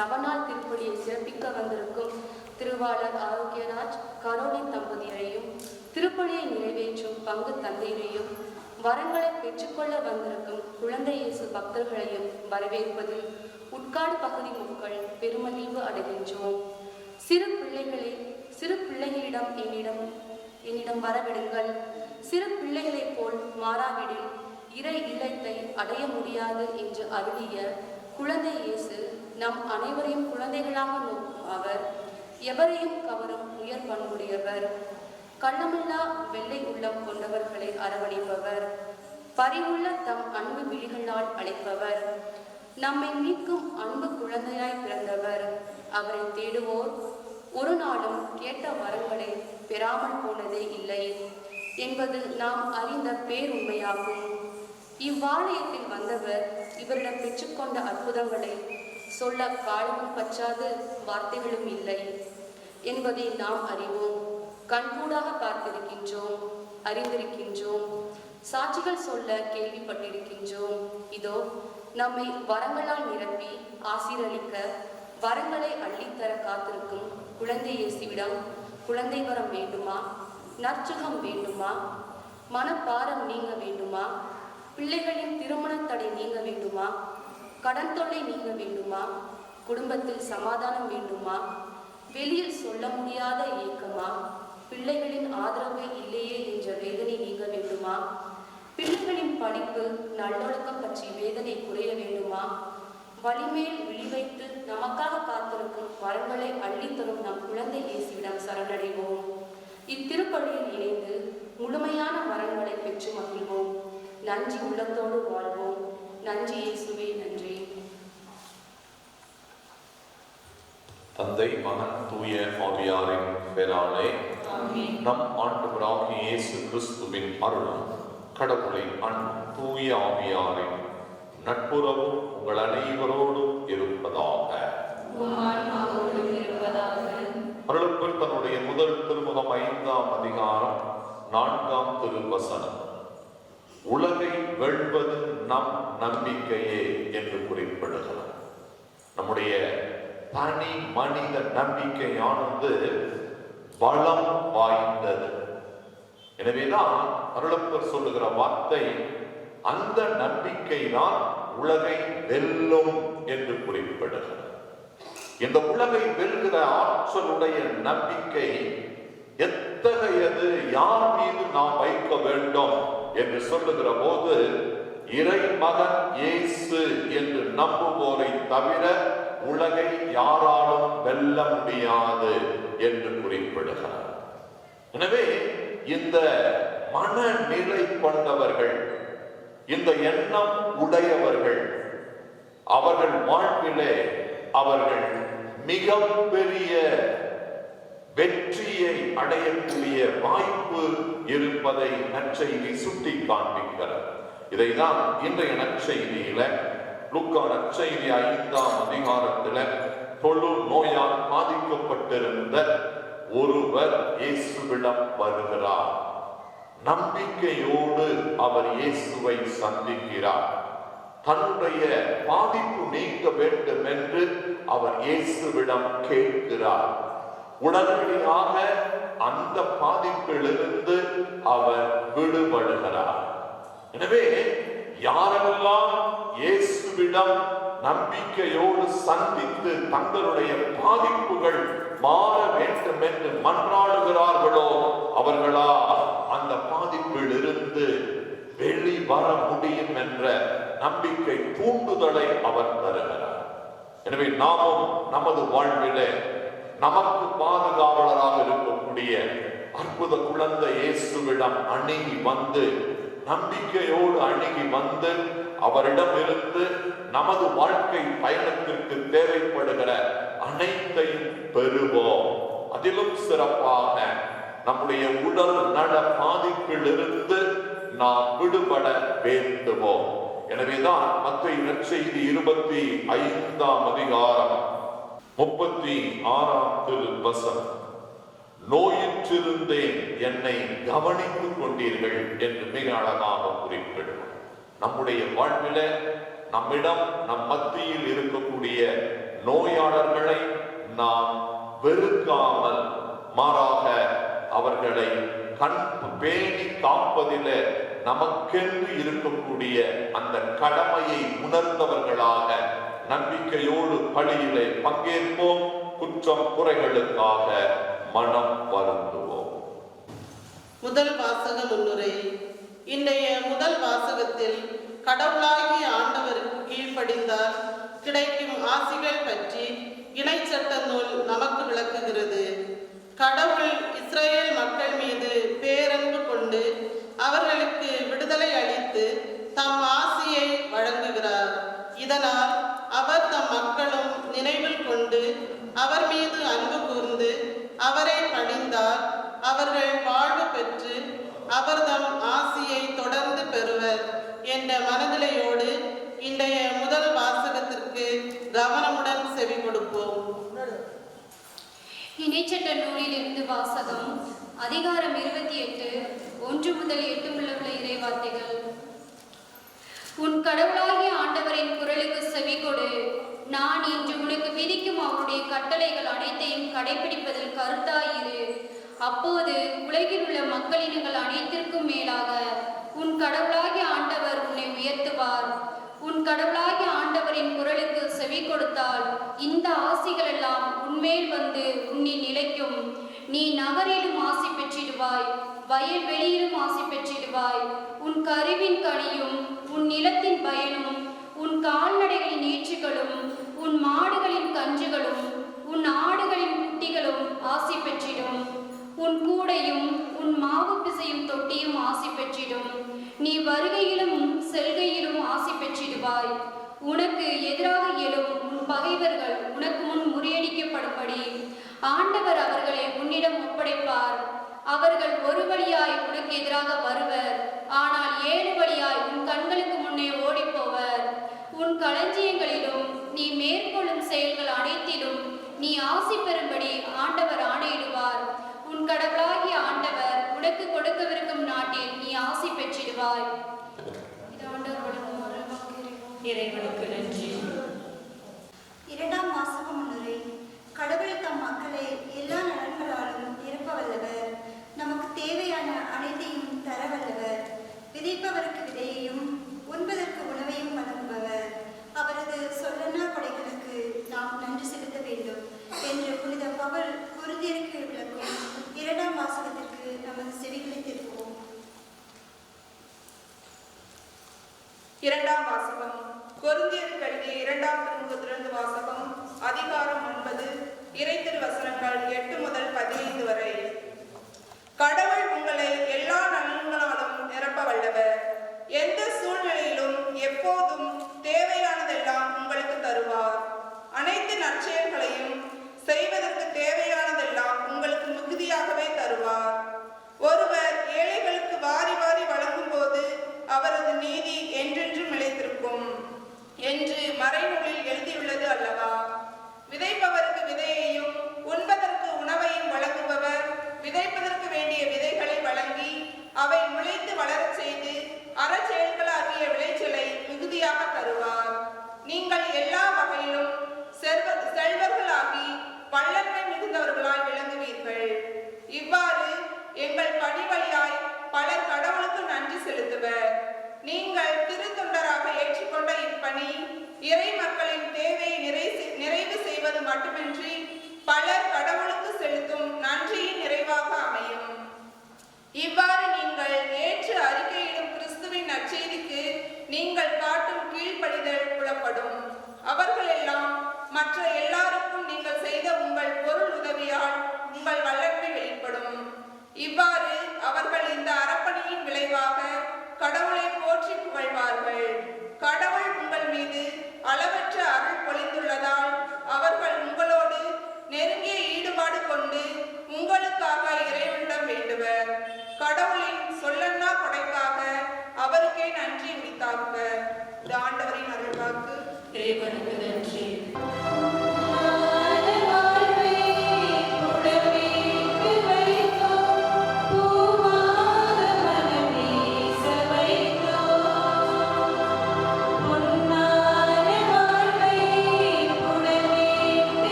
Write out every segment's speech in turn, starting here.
நவநாள் திருப்பலியை சிறப்பிக்க வந்திருக்கும் திருவாளர் ஆரோக்கியராஜ் கரோலின் தம்பதியரையும், திருப்பலியை நிறைவேற்றும் பங்கு தந்தையரையும், வரங்களை பெற்றுக்கொள்ள வந்திருக்கும் குழந்தை இயேசு பக்தர்களையும் வரவேற்பதில் உட்காடு பகுதி மக்கள் பெருமகிழ்வு அடைகின்றோம். சிறு பிள்ளைகளிடம் என்னிடம் வரவிடுங்கள். சிறு பிள்ளைகளைப் போல் மாறாவிடில் இறை இல்லத்தை அடைய முடியாது என்று அருளிய குழந்தை இயேசு நம் அனைவரையும் குழந்தைகளாக நோக்கும் அவர் எவரையும் கவரும் உயர் பண்புடையவர். கள்ளமில்லா வெள்ளை உள்ளம் கொண்டவர்களை அரவணைப்பவர். பரிவுள்ள தம் அன்பு விழிகளால் அழைப்பவர். நம்மை மீட்கும் அன்பு குழந்தையாய் பிறந்தவர். அவரை தேடுவோர் ஒரு நாளும் கேட்ட வரங்களை பெறாமல் போனதே இல்லை என்பது நாம் அறிந்த பேருண்மையாகும். இவ்வாலயத்தில் வந்தவர் இவரிடம் பெற்றுக்கொண்ட அற்புதங்களை சொல்ல காலமும் பற்றாது வார்த்தைகளும் இல்லை என்பதை நாம் அறிவோம். கண்கூடாக பார்த்திருக்கின்றோம், அறிந்திருக்கின்றோம், சாட்சிகள் சொல்ல கேள்விப்பட்டிருக்கின்றோம். இதோ நம்மை வரங்களால் நிரப்பி ஆசீர்வதிக்க வரங்களை அள்ளித்தர காத்திருக்கும் குழந்தை இயேசுவிடம் குழந்தை வரம் வேண்டுமா? நற்சுகம் வேண்டுமா? மனப்பாரம் நீங்க வேண்டுமா? பிள்ளைகளின் திருமண தடை நீங்க வேண்டுமா? கடன் தொல்லை நீங்க வேண்டுமா? குடும்பத்தில் சமாதானம் வேண்டுமா? வெளியில் சொல்ல முடியாத ஏக்கமா? பிள்ளைகளின் ஆதரவு இல்லையே என்ற வேதனை நீங்க வேண்டுமா? பிள்ளைகளின் படிப்பு நல்லொழுக்கம் பற்றி வேதனை குறைய வேண்டுமா? வலிமேல் விழிவைத்து நமக்காக காத்திருக்கும் வரங்களை அள்ளித்தரும் நம் குழந்தை இயேசுவிடம் சரணடைவோம். இத்திருப்பலியில் இணைந்து முழுமையான வரங்களை பெற்று மகிழ்வோம். நன்றி உள்ளத்தோடு வாழ்வோம். நன்றி இயேசுவே, நன்றி. தந்தை, மகன், தூய ஆவியாரின் பெயராலே நம் ஆண்டவராகிய இயேசு கிறிஸ்துவின் அருளும் கடவுளின் அன்பும் தூய ஆவியாரின் நட்புறவும் உங்கள் அனைவரோடும் இருப்பதாக. அருளப்பர் தன்னுடைய முதல் திருமுகம் 5ஆம் அதிகாரம் 4ஆம் திருவசனம், உலகை வெல்வது நம் நம்பிக்கையே என்று குறிப்பிடுகிறார். நம்முடைய தனி மனித நம்பிக்கையானது பலம் வாய்ந்தது. எனவேதான் அருளப்பர் சொல்லுகிற வார்த்தை, அந்த நம்பிக்கை தான் உலகை வெல்லும் என்று குறிப்பிடுகிறார். இந்த உலகை வெல்கிற ஆற்றலுடைய நம்பிக்கை எத்தகையது, யார் மீது நாம் வைக்க வேண்டும் என்று சொல்லுகிற போது, இறை மகன் இயேசு என்று நம்புவோரை தவிர உலகை யாராலும் வெல்ல முடியாது என்று குறிப்பிடுகிறார். எனவே இந்த மனநிலை கொண்டவர்கள், இந்த எண்ணம் உடையவர்கள், அவர்கள் வாழ்விலே அவர்கள் மிக பெரிய வெற்றியை அடையக்கூடிய வாய்ப்பு இருப்பதை நற்செய்தி சுட்டி காண்பிக்கிறது. இதைதான் இன்றைய நற்செய்தியில, லூக்கா நற்செய்தி 5ஆம் அதிகாரத்தில் தொழு நோயால் பாதிக்கப்பட்டிருந்த ஒருவர் இயேசுவிடம் வருகிறார். நம்பிக்கையோடு அவர் இயேசுவை சந்திக்கிறார். தன்னுடைய பாதிப்பு நீங்க வேண்டும் என்று அவர் இயேசுவிடம் கேட்கிறார். உடனடியாக அந்த பாதிப்பிலிருந்து அவர் விடுபடுகிறார். எனவே யாரெல்லாம் இயேசுவிடம் நம்பிக்கையோடு சந்தித்து தங்களுடைய பாதிப்புகள் மாற வேண்டும் என்று மன்றாடுகிறார்களோ, அவர்களா அந்த பாதிப்பில் இருந்து வெளிவர முடியும் என்ற நம்பிக்கை தூண்டுதலை அவர் தருகிறார். எனவே நாமும் நமது வாழ்விலே நமக்கு பாதுகாவலராக இருக்கக்கூடிய அற்புத குழந்தை இயேசுவிடம் அணுகி வந்து, நம்பிக்கையோடு அணுகி வந்து, அவரிடம் இருந்து நமது வாழ்க்கை பயணத்திற்கு தேவைப்படுகிற அனைத்தையும் பெறுவோம். அதிலும் சிறப்பாக நம்முடைய உடல் நல பாதிப்பில் இருந்து நாம் விடுபட வேண்டுவோம். எனவேதான் மத்தேயு நற்செய்தி 25ஆம் அதிகாரம் 36ஆம் திருவசனம், நோயிற்றிருந்தேன் என்னை கவனித்துக் கொண்டீர்கள் என்று மிக அழகாக குறிப்பிடும். நம்முடைய வாழ்வில நம்மிடம் நம் மத்தியில் இருக்கக்கூடிய நோயாளர்களை நாம் வெறுக்காமல் மாறாக அவர்களை கண் பேணி காப்பதில் நமக்கென்று இருக்கக்கூடிய அந்த கடமையை உணர்ந்தவர்களாக நம்பிக்கையோடு பணியிலே பங்கேற்போம். குற்றம் குறைகளுக்காக மனம் வருந்துவோம். முதல் வாசக முன்னுரை. இன்றைய முதல் வாசகத்தில் கடவுளாகிய ஆண்டவருக்கு கீழ்ப்படிந்தால் கிடைக்கும் ஆசிகள் பற்றி இணைச்சட்ட நூல் நமக்கு விளக்குகிறது. கடவுள் இஸ்ரேல் மக்கள் மீது பேரன்பு கொண்டு அவர்களுக்கு விடுதலை அளித்து தம் ஆசியை வழங்குகிறார். இதனால் அவர் தம் மக்களும் நினைவில் கொண்டு அவர் மீது அன்பு கூர்ந்து அவரை பணிந்தால் அவர்கள் வாழ்வு பெற்று அவர் தம் ஆசியை தொடர்ந்து பெறுவர் என்ற மனநிலையோடு இன்றைய முதல் வாசகத்திற்கு கவனமுடன் செவி கொடுப்போம். இணைச்சட்ட நூலிலிருந்து வாசகம். அதிகாரம் 28, 1 முதல் 8 உள்ள இறைவார்த்தைகள். உன் கடவுளாகிய ஆண்டவரின் குரலுக்கு செவி கொடு. நான் இன்று உனக்கு விதிக்கும் அவருடைய கட்டளைகள் அனைத்தையும் கடைபிடிப்பதில் கருத்தாயிரு. அப்போது உலகில் உள்ள மக்களினங்கள் அனைத்திற்கும் மேலாக உன் கடவுளாகிய ஆண்டவர் உன்னை உயர்த்துவார். உன் கடவுளாகிய ஆண்டவரின் குரலுக்கு செவி கொடுத்தால் இந்த ஆசிகள் எல்லாம் உன்மேல் வந்து உன்னில் நிலைக்கும். நீ நகரிலும் ஆசி பெற்றிடுவாய், வயல்வெளியிலும் ஆசி பெற்றிடுவாய். உன் கருவின் கனியும் உன் நிலத்தின் பயனும் உன் கால்நடைகளின் ஈற்றுகளும் உன் மாடுகளின் கன்றுகளும் உன் ஆடுகளின் குட்டிகளும் ஆசி பெற்றிடும். உன் கூடையும் உன் மாவு பிசையும் தொட்டியும் ஆசி பெற்றிடும். நீ வருகையிலும் செல்கையிலும் ஆசி பெற்றிடுவாய். உனக்கு எதிராக எழும் உன் பகைவர்கள் உனக்கு முன் முறியடிக்கப்படும்படி ஆண்டவர் அவர்களை உன்னிடம் ஒப்படைப்பார். அவர்கள் ஒரு வழியாய் உனக்கு எதிராக வருவர், ஆனால் 7 வழியாய் உன் கண்களுக்கு முன்னே ஓடிப்போவர். உன் களஞ்சியங்களிலும் நீ மேற்கொள்ளும் செயல்கள் அனைத்திலும் நீ ஆசி பெறும்படி ஆண்டவர் ஆணையிடுவார். உன் கடவுளாகிய ஆண்டவர் உனக்கு கொடுக்கவிருக்கும் நாட்டில் நீ ஆசி பெற்றிடுவாய். இது ஆண்டவர் வழங்கும் அருள்வாக்கு. இறைவனுக்கு நன்றி. இரண்டாம் வாசக முன்னுரை. கடவுள் தம் மக்களை எல்லா நலன்களாலும் நிரப்பவல்லவர். நமக்கு தேவையான அனைத்தையும் தரவல்லவர். விதைப்பவருக்கு விதையையும் உண்பதற்கு உணவையும் வழங்குபவர். அவரது சொல்லன்னா கொடைகளுக்கு நாம் நன்றி செலுத்த வேண்டும் என்று புனித பவுல் கொரிந்தியருக்கு விளக்கும் இரண்டாம் வாசகத்திற்கு நமது செவிகளை திருப்புவோம். இரண்டாம் வாசகம். கொரிந்தியருக்கு எழுதிய 2ஆம் திருமுகத்திலிருந்து வாசகம். அதிகாரம் 9, இறை திருவசனங்கள் 8 முதல் 15 வரை. கடவுள் உங்களை எல்லா நலன்களாலும் நிரப்ப வல்லவர். எந்த சூழ்நிலையிலும் எப்போதும் தேவையானதெல்லாம் உங்களுக்கு தருவார். அனைத்து நற்செயல்களையும் செய்வதற்கு தேவையானதெல்லாம் உங்களுக்கு மிகுதியாகவே தருவார். ஒருவர் ஏழைகளுக்கு வாரி வாரி வழங்கும் போது அவரது நீதி என்றென்றும் நிலைத்திருக்கும் என்று மறைநூலில் எழுதியுள்ளது அல்லவா? விதைப்பவருக்கு விதையையும் உண்பதற்கு உணவையும் வழங்குபவர் விதைப்பதற்கு வேண்டிய விதைகளை வழங்கி அவை முளைத்து வளரச் செய்து அறச்செயல்களாகிய விளைச்சலை மிகுதியாக தருவார். நீங்கள் எல்லா வகையிலும் செல்வர்களாகி வல்லமை மிகுந்தவர்களாய் விளங்குவீர்கள். இவ்வாறு எங்கள் பணி வழியாய் பலர் கடவுளுக்கு நன்றி செலுத்துவர். நீங்கள் திருத்தொண்டராக ஏற்றுக்கொண்ட இப்பணி இறை மக்களின் தேவையை நிறைவு செய்வது மட்டுமின்றி பலர் கடவுளுக்கு செலுத்தும் நன்றியின் நிறைவாக அமையும். இவ்வாறு நீங்கள் ஏற்று அறிக்கையிடும் கிறிஸ்துவின் நற்செய்திக்கு நீங்கள் காட்டும் கீழ்ப்படிதல் புலப்படும். அவர்கள் எல்லாம் மற்ற எல்லாருக்கும் நீங்கள் செய்த உங்கள் பொருள் உதவியால் உங்கள் வல்லமை வெளிப்படும். இவ்வாறு அவர்கள் இந்த அறப்பணியின் விளைவாக கடவுளை போற்றி புகழ்வார்கள். கடவுள் உங்கள் மீது அளவற்ற அருள் பொழிந்துள்ளதால் அவர்கள் உங்களோடு நெருங்கிய ஈடுபாடு கொண்டு உங்களுக்காக இறைவனிடம் வேண்டுவர். கடவுளின் சொல்லன்னா கொடைக்காக அவருக்கே நன்றி உரித்தாக்குவர். இது ஆண்டவரின் அருள்வாக்கு. இறைவனுக்கு நன்றி.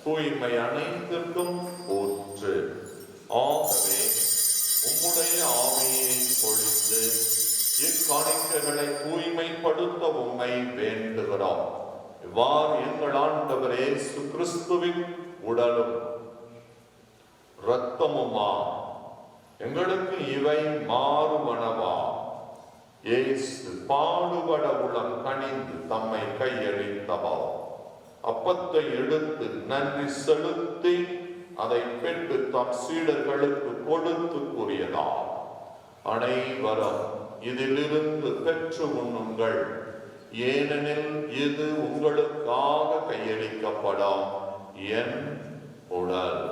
தூய்மை அனைத்திற்கும் ஊற்று. ஆகவே உம்முடைய ஆவியை பொழிந்து இக்காணிக்கைகளை தூய்மைப்படுத்த உம்மை வேண்டுகிறோம். இவ்வாறு எங்கள் ஆண்டவர் இயேசு கிறிஸ்துவின் உடலும் இரத்தமுமா எங்களுக்கு இவை மாறுவனவா. இயேசு பாடுபட உளம் கனிந்து தம்மை கையளித்தவா. அப்பத்தை எடுத்து நன்றி செலுத்தி அதை பெற்று தம் சீடர்களுக்கு கொடுத்து கூறியதா, அனைவரும் இதிலிருந்து பெற்று உண்ணுங்கள், ஏனெனில் இது உங்களுக்காக கையளிக்கப்படும் என் உடல்.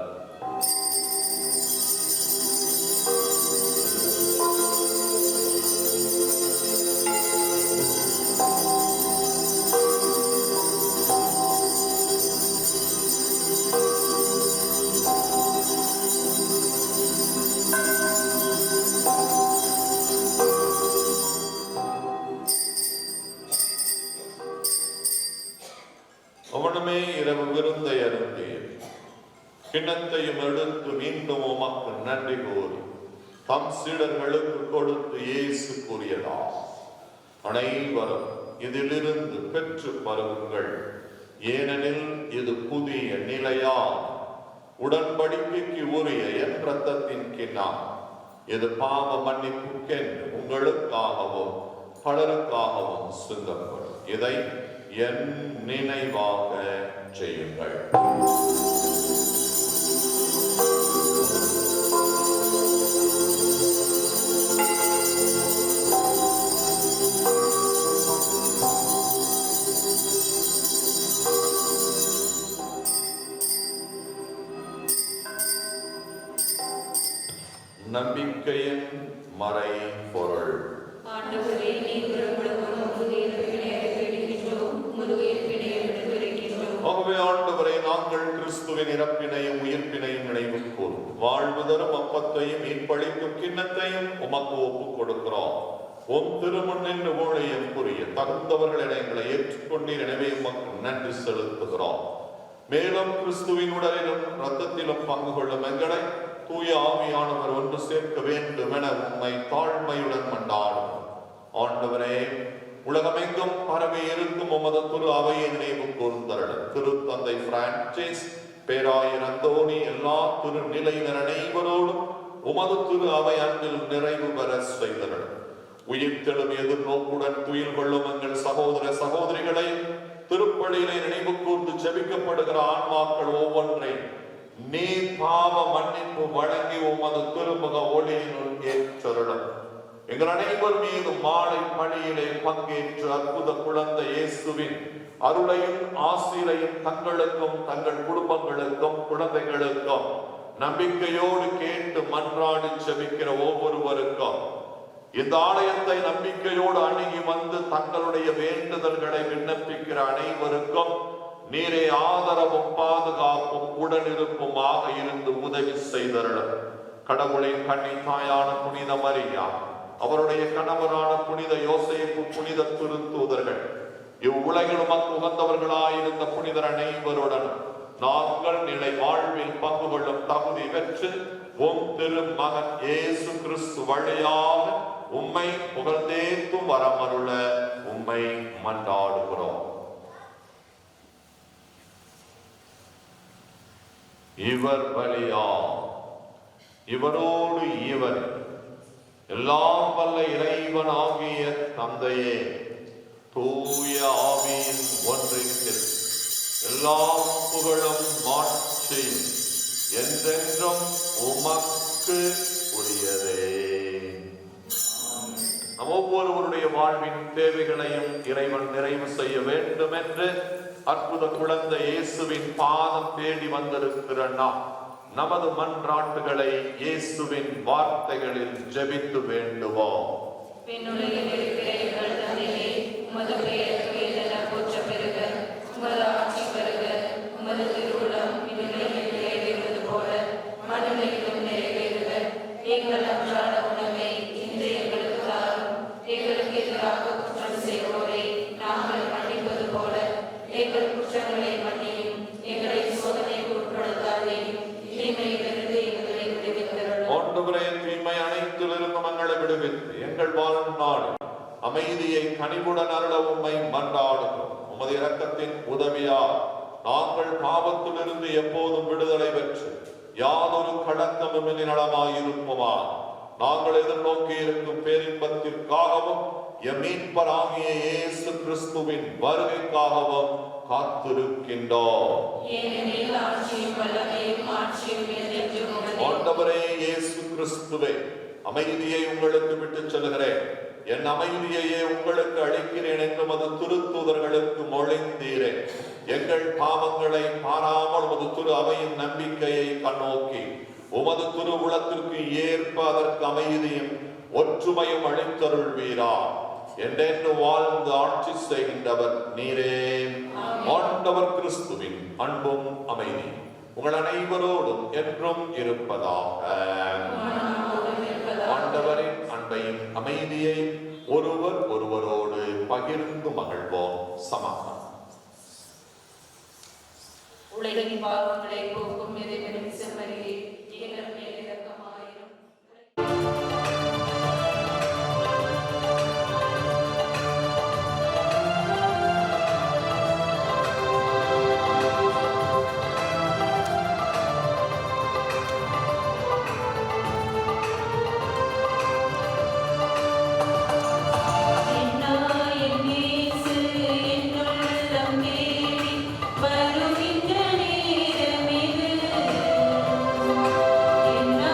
அவனுமே இரவு விருந்தை அருந்தி கிண்ணத்தையும் எடுத்து மீண்டும் உமக்கு நன்றி கூறி தம் சீடர்களுக்கு கொடுத்து இயேசு கூறியதா, அனைவரும் இதிலிருந்து பெற்று பருகுங்கள், ஏனெனில் இது புதிய நிலையால் உடன்படிக்கைக்கு உரிய என் இரத்தத்தின் கிண்ணம். இது பாவ மன்னிப்புக்கென்று உங்களுக்காகவும் பலருக்காகவும் சிந்தப்படும். இதை என் நினைவாக செய்யுங்கள். நம்பிக்கையின் மறை பொருள். ஆண்டவரே, நீர் ஆகவே ஆண்டவரை நாங்கள் கிறிஸ்துவின் இறப்பினையும் உயிர்ப்பினையும் நினைவு கூறும் வாழ்வு தரும் அப்பத்தையும் மீன்பளிக்கும் கிண்ணத்தையும் உமக்கு ஒப்புக் கொடுக்கிறோம். உம் திருமுன்னின் ஊழியம் புரிய தகுந்தவர்கள் என எங்களை ஏற்றுக்கொண்டீர், எனவே உமக்கு நன்றி செலுத்துகிறோம். மேலும் கிறிஸ்துவின் உடலிலும் இரத்தத்திலும் பங்கு கொள்ளும் எங்களை தூய ஆவியானவர் ஒன்று சேர்க்க வேண்டும் என உம்மை தாழ்மையுடன் மன்றாடும். ஆண்டவரே, உலகமெங்கும் பரவி இருக்கும் உமது திரு அவையை நினைவு கூர்ந்தருளும். திருத்தந்தை பிரான்சிஸ், பேராயர் அந்தோனி, எல்லா திரு நிலையினர் அனைவரோடும் உமது திரு அவை அன்பில் நிறைவு பெற செய்தருளும். உயிர்த்தெழும் எதிர்நோக்குடன் துயில் கொள்ளும் எங்கள் சகோதர சகோதரிகளை திருப்பலியிலே நினைவு கூர்ந்து ஜெபிக்கப்படுகிற ஆன்மாக்கள் ஒவ்வொன்றை நீ பாவ மன்னிப்பு வழங்கி உமது திருமுக ஒளியினுள் ஏற்றருளும். எங்கள் அனைவர் மீது மாலை பணியிலே பங்கேற்று அற்புத குழந்தை இயேசுவின் அருளையும் ஆசீரையும் தங்களுக்கும் தங்கள் குடும்பங்களுக்கும் குழந்தைகளுக்கும் நம்பிக்கையோடு கேட்டு மன்றாடி ஜெபிக்கிற ஒவ்வொருவருக்கும் இந்த ஆலயத்தை நம்பிக்கையோடு அணுகி வந்து தங்களுடைய வேண்டுதல்களை விண்ணப்பிக்கிற அனைவருக்கும் நீரே ஆதரவும் பாதுகாப்பும் உடனிருப்புமாக இருந்து உதவி செய்தருளும். கடவுளின் கன்னி தாயான புனித மரியா, அவருடைய கணவரான புனித யோசேப்பு, புனித திருத்தூதர்கள், இவ்வுலகில் உமக்கு உகந்தவர்களாயிருந்த புனிதர் அனைவருடன் நாங்கள் நிலை வாழ்வில் பங்கு கொள்ளும் தகுதி பெற்று உம் திருமகன் இயேசு கிறிஸ்து வழியாக உம்மை புகழ்ந்தேத்தும் வரமருள உம்மை மன்றாடுகிறோம். இவர் வழியா இவரோடு இவர் எல்லாம் வல்ல இறைவன் ஆகிய தந்தையே, தூய ஆவியின் ஒன்றிற்கில் எல்லா புகழும் மாட்சியும் என்றென்றும் உமக்கு உரியதே. நம் ஒவ்வொருவருடைய வாழ்வின் தேவைகளையும் இறைவன் நிறைவு செய்ய வேண்டும் என்று அற்புத குழந்தை இயேசுவின் பாதம் தேடி வந்திருக்கிற நாம் நமது மன்றாட்டுகளை இயேசுவின் வார்த்தைகளில் ஜெபித்து வேண்டுவோம். எங்கள் குற்றங்களை மன்னியும், எங்களை சோதனை அமைதியை கனிவுடன் அருள உம்மை மன்றாடுகிறோம். உமது இரக்கத்தின் உதவியால் நாங்கள் பாவத்திலிருந்து எப்போதும் விடுதலை பெற்று யாதொரு கலக்கமுமின்றி நலமாயிருப்போமா. நாங்கள் எதிர்நோக்கி இருக்கும் பேரின்பத்திற்காகவும் எம் மீட்பராகிய இயேசு கிறிஸ்துவின் வருகைக்காகவும் காத்திருக்கின்றோம். ஏனெனில் ஆட்சியும் வல்லமையும் மாட்சியும் என்றென்றும் உமதே. ஆண்டவரே இயேசு கிறிஸ்துவே, அமைதியை உங்களுக்கு விட்டுச் செல்கிறேன், என் அமைதியையே உங்களுக்கு அளிக்கிறேன் என்று மது திருத்தூதர்களுக்கு மொழிந்தீரே. எங்கள் பாவங்களை பாராமல் உமது திரு அவையின் நம்பிக்கையை கண்ணோக்கி உமது திரு உளத்திற்கு ஏற்ப அதற்கு அமைதியும் ஒற்றுமையும் அளித்தருள்வீரா. என்றென்று வாழ்ந்து ஆட்சி செய்கின்றவர் நீரே. ஆண்டவர் கிறிஸ்துவின் அன்பும் அமைதி உங்கள் அனைவரோடும் என்றும் இருப்பதாக. ஆண்டவரின் அன்பையும் அமைதியை ஒருவர் ஒருவரோடு பகிர்ந்து மகிழ்வோம். சமாதானம். உலகின் பாவங்களை போக்கும் இறைவனின் செம்மறியே, எங்கள் மேல் இரக்கமாயிரும். வருகின்ற நேரமிது, என்னா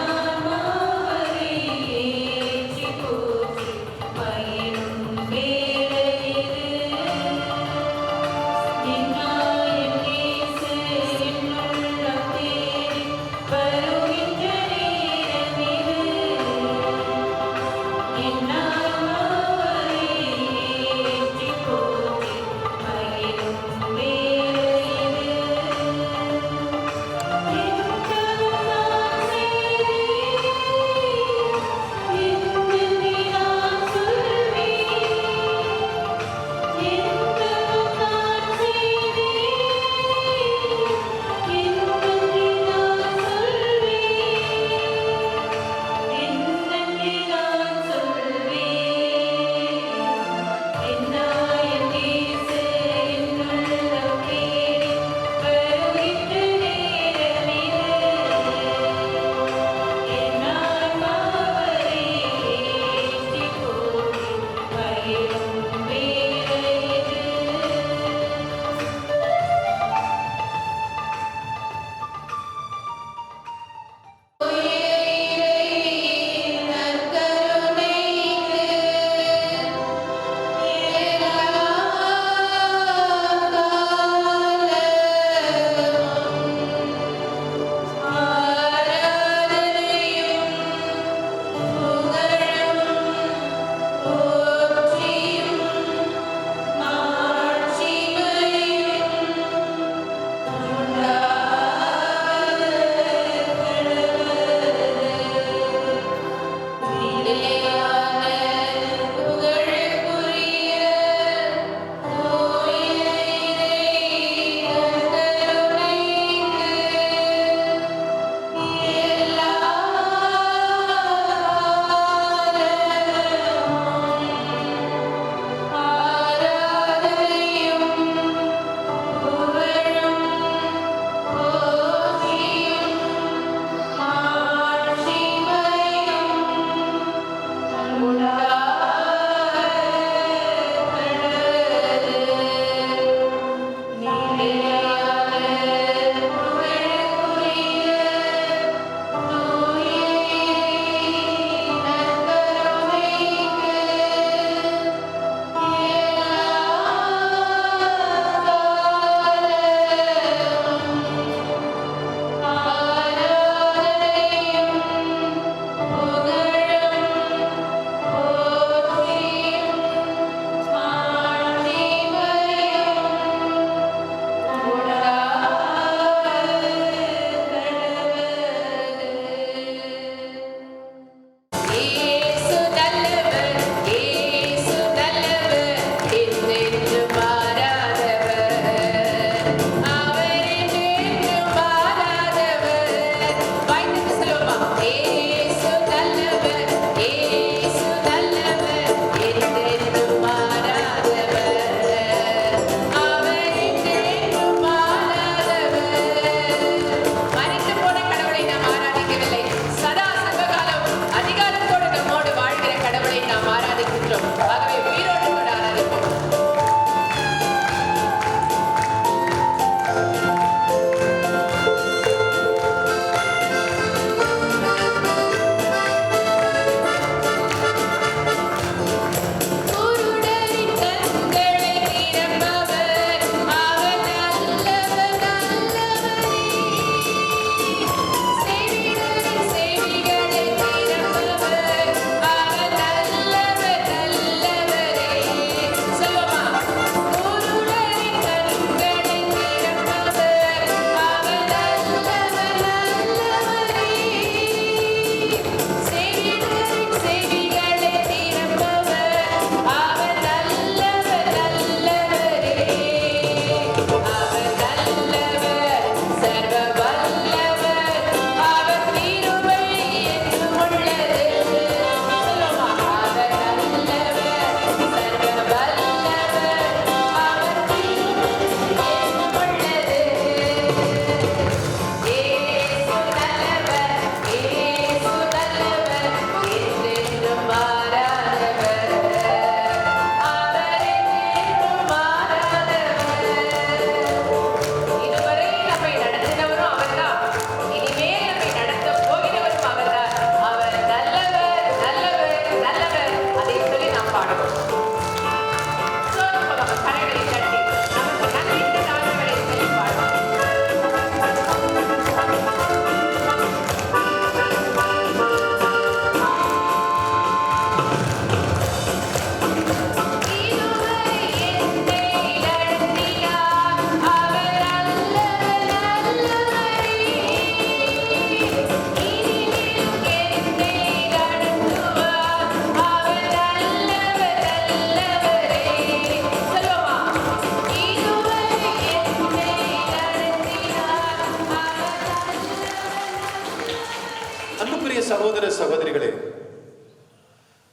சகோதர சகோதரிகளே,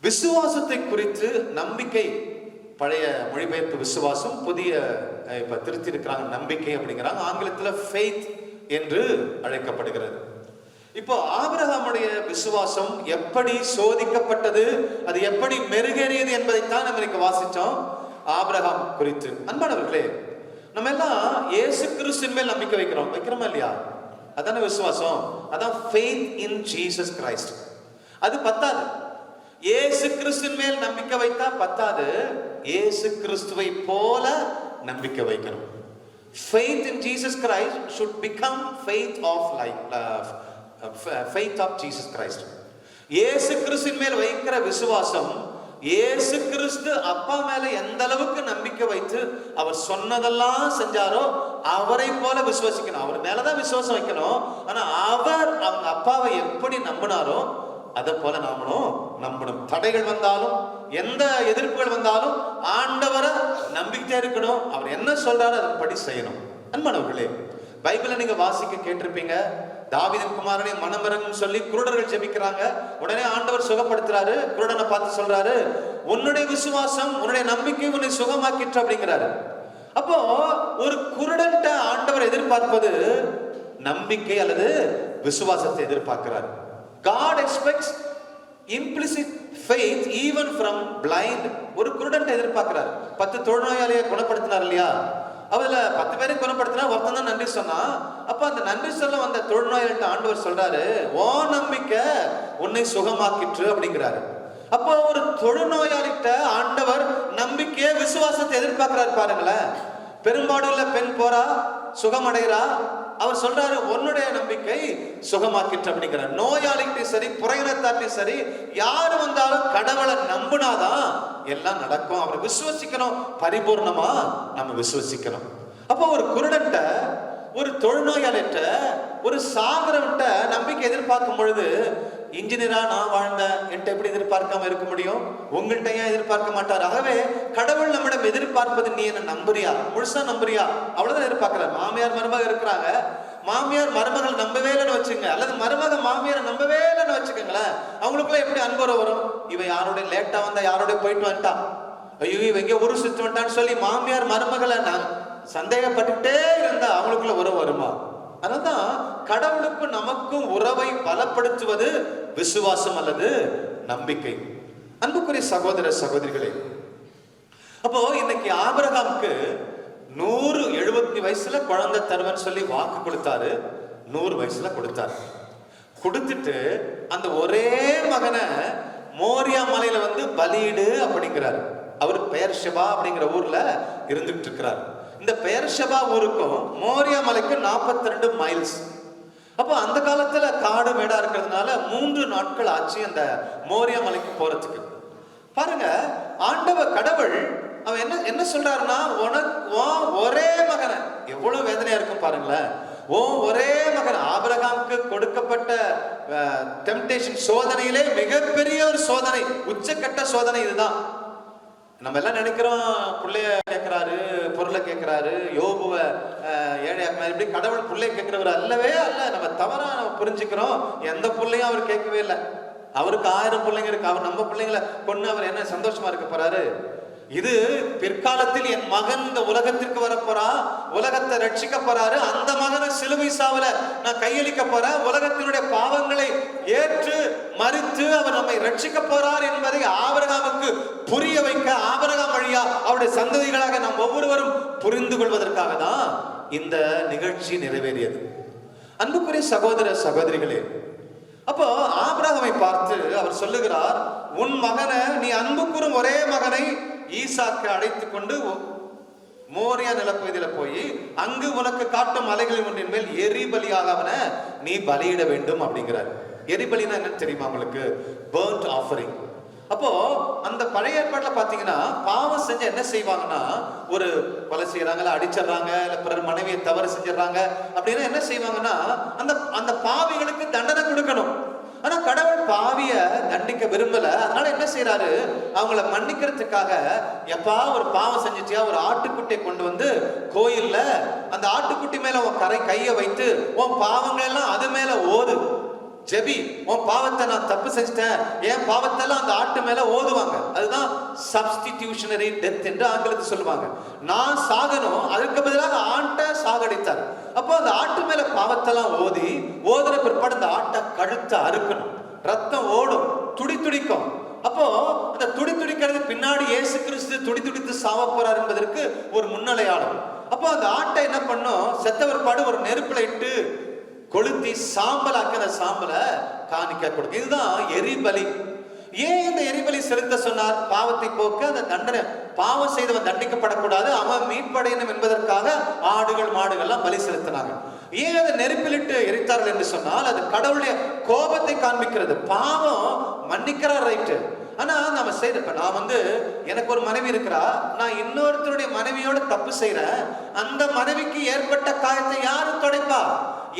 விசுவாசத்தை குறித்து நம்பிக்கை, பழைய மொழிபெயர்ப்பு விசுவாசம், புதிய இப்ப திருத்தி இருக்கிறாங்க நம்பிக்கை அப்படிங்கிறாங்க. ஆங்கிலத்துல ஃபெய்த் என்று அழைக்கப்படுகிறது. இப்போ ஆபிரகாமுடைய விசுவாசம் எப்படி சோதிக்கப்பட்டது, அது எப்படி மெருகேறியது என்பதைத்தான் நம்ம இன்னைக்கு வாசிச்சோம் ஆபிரகாம் குறித்து. அன்பானவர்களே, நம்ம எல்லாம் இயேசு கிறிஸ்துவின் மேல் நம்பிக்கை வைக்கிறோமா இல்லையா? அதான விசுவாசம், அதான் ஃபெய்த் இன் ஜீசஸ் கிரைஸ்ட். அது பத்தாது. இயேசு கிறிஸ்துவின் மேல் நம்பிக்கை வைத்தா பத்தாது, இயேசு கிறிஸ்துவை போல நம்பிக்கை வைக்கணும். Faith in Jesus Christ should become faith of Jesus Christ. இயேசு கிறிஸ்துவின் மேல் வைக்கிற விசுவாசம், இயேசு கிறிஸ்து அப்பா மேல எந்த அளவுக்கு நம்பிக்கை வைத்து அவர் சொன்னதெல்லாம் செஞ்சாரோ அவரை போல விசுவாசிக்கணும். அவர் மேலதான் விசுவாசம் வைக்கணும். ஆனா அவர் அவங்க அப்பாவை எப்படி நம்பினாரோ அதை போல நாமளும் நம்பணும். தடைகள் வந்தாலும், எந்த எதிர்ப்புகள் வந்தாலும் ஆண்டவரை நம்பிக்கிட்டே இருக்கணும். அவர் என்ன சொல்றாரோ அதன்படி செய்யணும். அன்பானவர்களே, பைபிளை நீங்க வாசிக்க கேட்டிருப்பீங்க. தாவீதின் குமாரனை மனமிறங்கும் சொல்லி குருடர்கள் ஜெபிக்கிறாங்க. உடனே ஆண்டவர் சுகப்படுத்துறாரு. குருடனை பார்த்து சொல்றாரு, உன்னுடைய விசுவாசம், உன்னுடைய நம்பிக்கை உன்னை சுகமாக்கிற்று அப்படிங்கிறாரு. அப்போ ஒரு குருடன்ட்ட ஆண்டவர் எதிர்பார்ப்பது நம்பிக்கை அல்லது விசுவாசத்தை எதிர்பார்க்கிறார். God expects implicit faith even from blind. ஒரு குருடன்ட்ட எதிர்பார்க்கிறார். 10 தொழுநோயாளியை குணப்படுத்தினார் இல்லையா? அவதுல 10 பேரை குணப்படுத்தினா ஒருத்தன் தான் நன்றி சொன்னான். அப்ப அந்த நன்றி சொல்ல வந்த தொழுநோயாளிட்ட ஆண்டவர் சொல்றாரு, ஓ நம்பிக்கை உன்னை சுகமாக்கிற்று அப்படிங்கிறாரு. அப்போ ஒரு தொழுநோயாளிட்ட ஆண்டவர் நம்பிக்கையை விசுவாசத்தை எதிர்பார்க்கிறாரு. பாருங்களேன், பெரும்பாடுள்ள பெண் போறா, சுகமடைகிறா. அவர் சொல்றாரு, உன்னுடைய நம்பிக்கை சுகமாக்கிற்று அப்படிங்கிறார். நோயாளிகிட்டையும் சரி, புறையினத்தாட்டையும் சரி, யாரு வந்தாலும் கடவுளை நம்பினாதான் எல்லாம் நடக்கும். அவரை விசுவசிக்கணும், பரிபூர்ணமா நம்ம விசுவசிக்கணும். அப்போ ஒரு குருடன்ட்ட, ஒரு தொழுநோயாளிட்ட, ஒரு சாகரன்ட்ட நம்பிக்கை எதிர்பார்க்கும் பொழுது, இன்ஜினியரா நான் வாழ்ந்த என்கிட்ட எப்படி எதிர்பார்க்காம இருக்க முடியும்? உங்கள்கிட்ட ஏன் எதிர்பார்க்க மாட்டார்? ஆகவே கடவுள் நம்மிடம் எதிர்பார்ப்பது, நீ என்ன நம்புறியா, முழுசா நம்புறியா, அவ்வளவுதான் எதிர்பார்க்கிறார். மாமியார் மருமக இருக்கிறாங்க, மாமியார் மருமகள் நம்பவே இல்லைன்னு வச்சுங்க, அல்லது மருமக மாமியாரை நம்பவே இல்லைன்னு வச்சுக்கோங்களேன், அவங்களுக்குள்ள எப்படி அன்புற வரும்? இவன் யாரோட லேட்டா வந்தா, யாரோட போயிட்டு வந்துட்டான், ஐயோ இவன் எங்க ஊரு சுத்தி வந்துட்டான்னு சொல்லி மாமியார் மருமகளை நான் சந்தேகப்பட்டுட்டே இருந்தா அவங்களுக்குள்ள உறவு வருமா? அதனால்தான் கடவுளுக்கும் நமக்கும் உறவை பலப்படுத்துவது விசுவாசம் அல்லது நம்பிக்கை. அன்புக்குரிய சகோதர சகோதரிகளே, அப்போ இன்னைக்கு ஆபிரகாமுக்கு 170 வயசுல குழந்தை தருவன்னு சொல்லி வாக்கு கொடுத்தாரு. 100 வயசுல கொடுத்தாரு. கொடுத்துட்டு அந்த ஒரே மகனை மோரியா மலையில வந்து பலியிடு அப்படிங்கிறாரு. அவர் பெயர்ஷெபா அப்படிங்கிற ஊர்ல இருந்துட்டு இருக்கிறார். இந்த பெயர்ஷெபா ஊருக்கும் மோரியா மலைக்கு 42 மைல்ஸ். அப்போ அந்த காலத்துல காடு மேடா இருக்கிறதுனால 3 நாட்கள் ஆச்சு அந்த மோரியா மலைக்கு போறதுக்கு. பாருங்க, ஆண்டவர் கடவுள் அவன் என்ன சொல்றாருன்னா, ஒரே மகனை, எவ்வளவு வேதனையா இருக்கும் பாருங்களேன். ஒரே மகன். ஆபிரகாமுக்கு கொடுக்கப்பட்ட டெம்டேஷன், சோதனையிலே மிகப்பெரிய ஒரு சோதனை, உச்சக்கட்ட சோதனை இதுதான். நம்ம எல்லாம் நினைக்கிறோம், பிள்ளைய கேட்கிறாரு, பொருளை கேட்கிறாரு, யோபுவ ஏழையாக்குனாரு, இப்படி கடவுள் பிள்ளைய கேட்கிறவர் அல்லவே அல்ல. நம்ம தவறா நம்ம புரிஞ்சுக்கிறோம். எந்த பிள்ளையும் அவர் கேட்கவே இல்லை. அவருக்கு 1000 பிள்ளைங்க இருக்கு. அவர் நம்ம பிள்ளைங்களை கொண்டு அவர் என்ன சந்தோஷமா இருக்க போறாரு? இது பிற்காலத்தில் என் மகன் இந்த உலகத்திற்கு வரப்போறா, உலகத்தை ரட்சிக்க போறாரு, அந்த மகனை சிலுவை சாவல நான் கையளிக்க போறேன், உலகத்தினுடைய பாவங்களை ஏற்று மறித்து அவர் நம்மை ரட்சிக்க போறார் என்பதை ஆபிரகாமுக்கு புரிய வைக்க, ஆபிரகாம் வழியா அவருடைய சந்ததிகளாக நாம் ஒவ்வொருவரும் புரிந்து கொள்வதற்காக தான் இந்த நிகழ்ச்சி நிறைவேறியது. அன்புக்குரிய சகோதர சகோதரிகளே, அப்போ ஆபிரகாமை பார்த்து அவர் சொல்லுகிறார், உன் மகனை, நீ அன்பு கூறும் ஒரே மகனை ஈசாக்கு அழைத்து கொண்டு மோரியா நிலப்பகுதியில போய் அங்கு உனக்கு காட்டும் மலைகளின் ஒன்றின் மேல் எரிபலியாக அவனை நீ பலியிட வேண்டும் அப்படிங்கிறார். எரிபலினா என்னன்னு தெரியுமா உங்களுக்கு? Burnt offering. அப்போ அந்த பழைய ஏற்பாட்டுல பாத்தீங்கன்னா, பாவம் செஞ்ச என்ன செய்வாங்கன்னா, ஒரு கொலை செய்யறாங்க, அடிச்சிடறாங்க, இல்ல பிறர் மனைவியை தவறு செஞ்சிடறாங்க அப்படின்னா என்ன செய்வாங்கன்னா, அந்த பாவிகளுக்கு தண்டனை கொடுக்கணும். ஆனா கடவுள் பாவிய தண்டிக்க விரும்பல. அதனால என்ன செய்யறாரு, அவங்கள மன்னிக்கிறதுக்காக, எப்பா ஒரு பாவம் செஞ்சிச்சியா, ஒரு ஆட்டுக்குட்டியை கொண்டு வந்து கோயில்ல அந்த ஆட்டுக்குட்டி மேல உன் கையை வைத்து உன் பாவங்கள் எல்லாம் அது மேல ஓது, ஜெபி, உன் பாவத்தை நான் தப்பு செஞ்சிட்டேன், என் பாவத்தெல்லாம் அந்த ஆட்டு மேல ஓதுவாங்க. அதுதான் சப்ஸ்டிடியூஷனரி டெத் என்று ஆங்கிலத்தில் சொல்லுவாங்க. நான் சாகணும், அதுக்கு பதிலாக ஆட்டை சாகடித்தார். அப்போ அந்த ஆட்டு மேல பாவத்தெல்லாம் ஓதுன பிற்பாடு அந்த ஆட்டை கழுத்தை அறுக்கணும், ரத்தம் ஓடும், துடிக்கும். அப்போ அந்த துடிக்கிறது பின்னாடி இயேசு கிறிஸ்து துடித்து சாவ போறார் என்பதற்கு ஒரு முன்னடையாளம். அப்போ அந்த ஆட்டை என்ன பண்ணும், செத்தவர் பாடு ஒரு நெருப்புல இட்டு கொளுத்தி சாம்பலாக்கின சாம்பலை காணிக்க கொடுக்கும். இதுதான் எரிபலி. ஏன் இந்த எரிபலி செலுத்த சொன்னார்? பாவத்தை போக்க, அந்த தண்டனை, பாவம் செய்தவன் தண்டிக்கப்படக்கூடாது, அவன் மீட்படையணும் என்பதற்காக ஆடுகள் மாடுகள்லாம் பலி செலுத்தினாங்க. ஏன் அதை நெருப்பிலிட்டு எரித்தார்கள் என்று சொன்னால், அது கடவுளுடைய கோபத்தை காண்பிக்கிறது. பாவம் மன்னிக்கிறார், ரைட்டு. ஆனா நம்ம செய்யறப்ப, நான் எனக்கு ஒரு மனைவி இருக்கிறா, நான் இன்னொருத்தருடைய மனைவியோட தப்பு செய்யறேன், அந்த மனைவிக்கு ஏற்பட்ட காயத்தை யாரு துடைப்பா?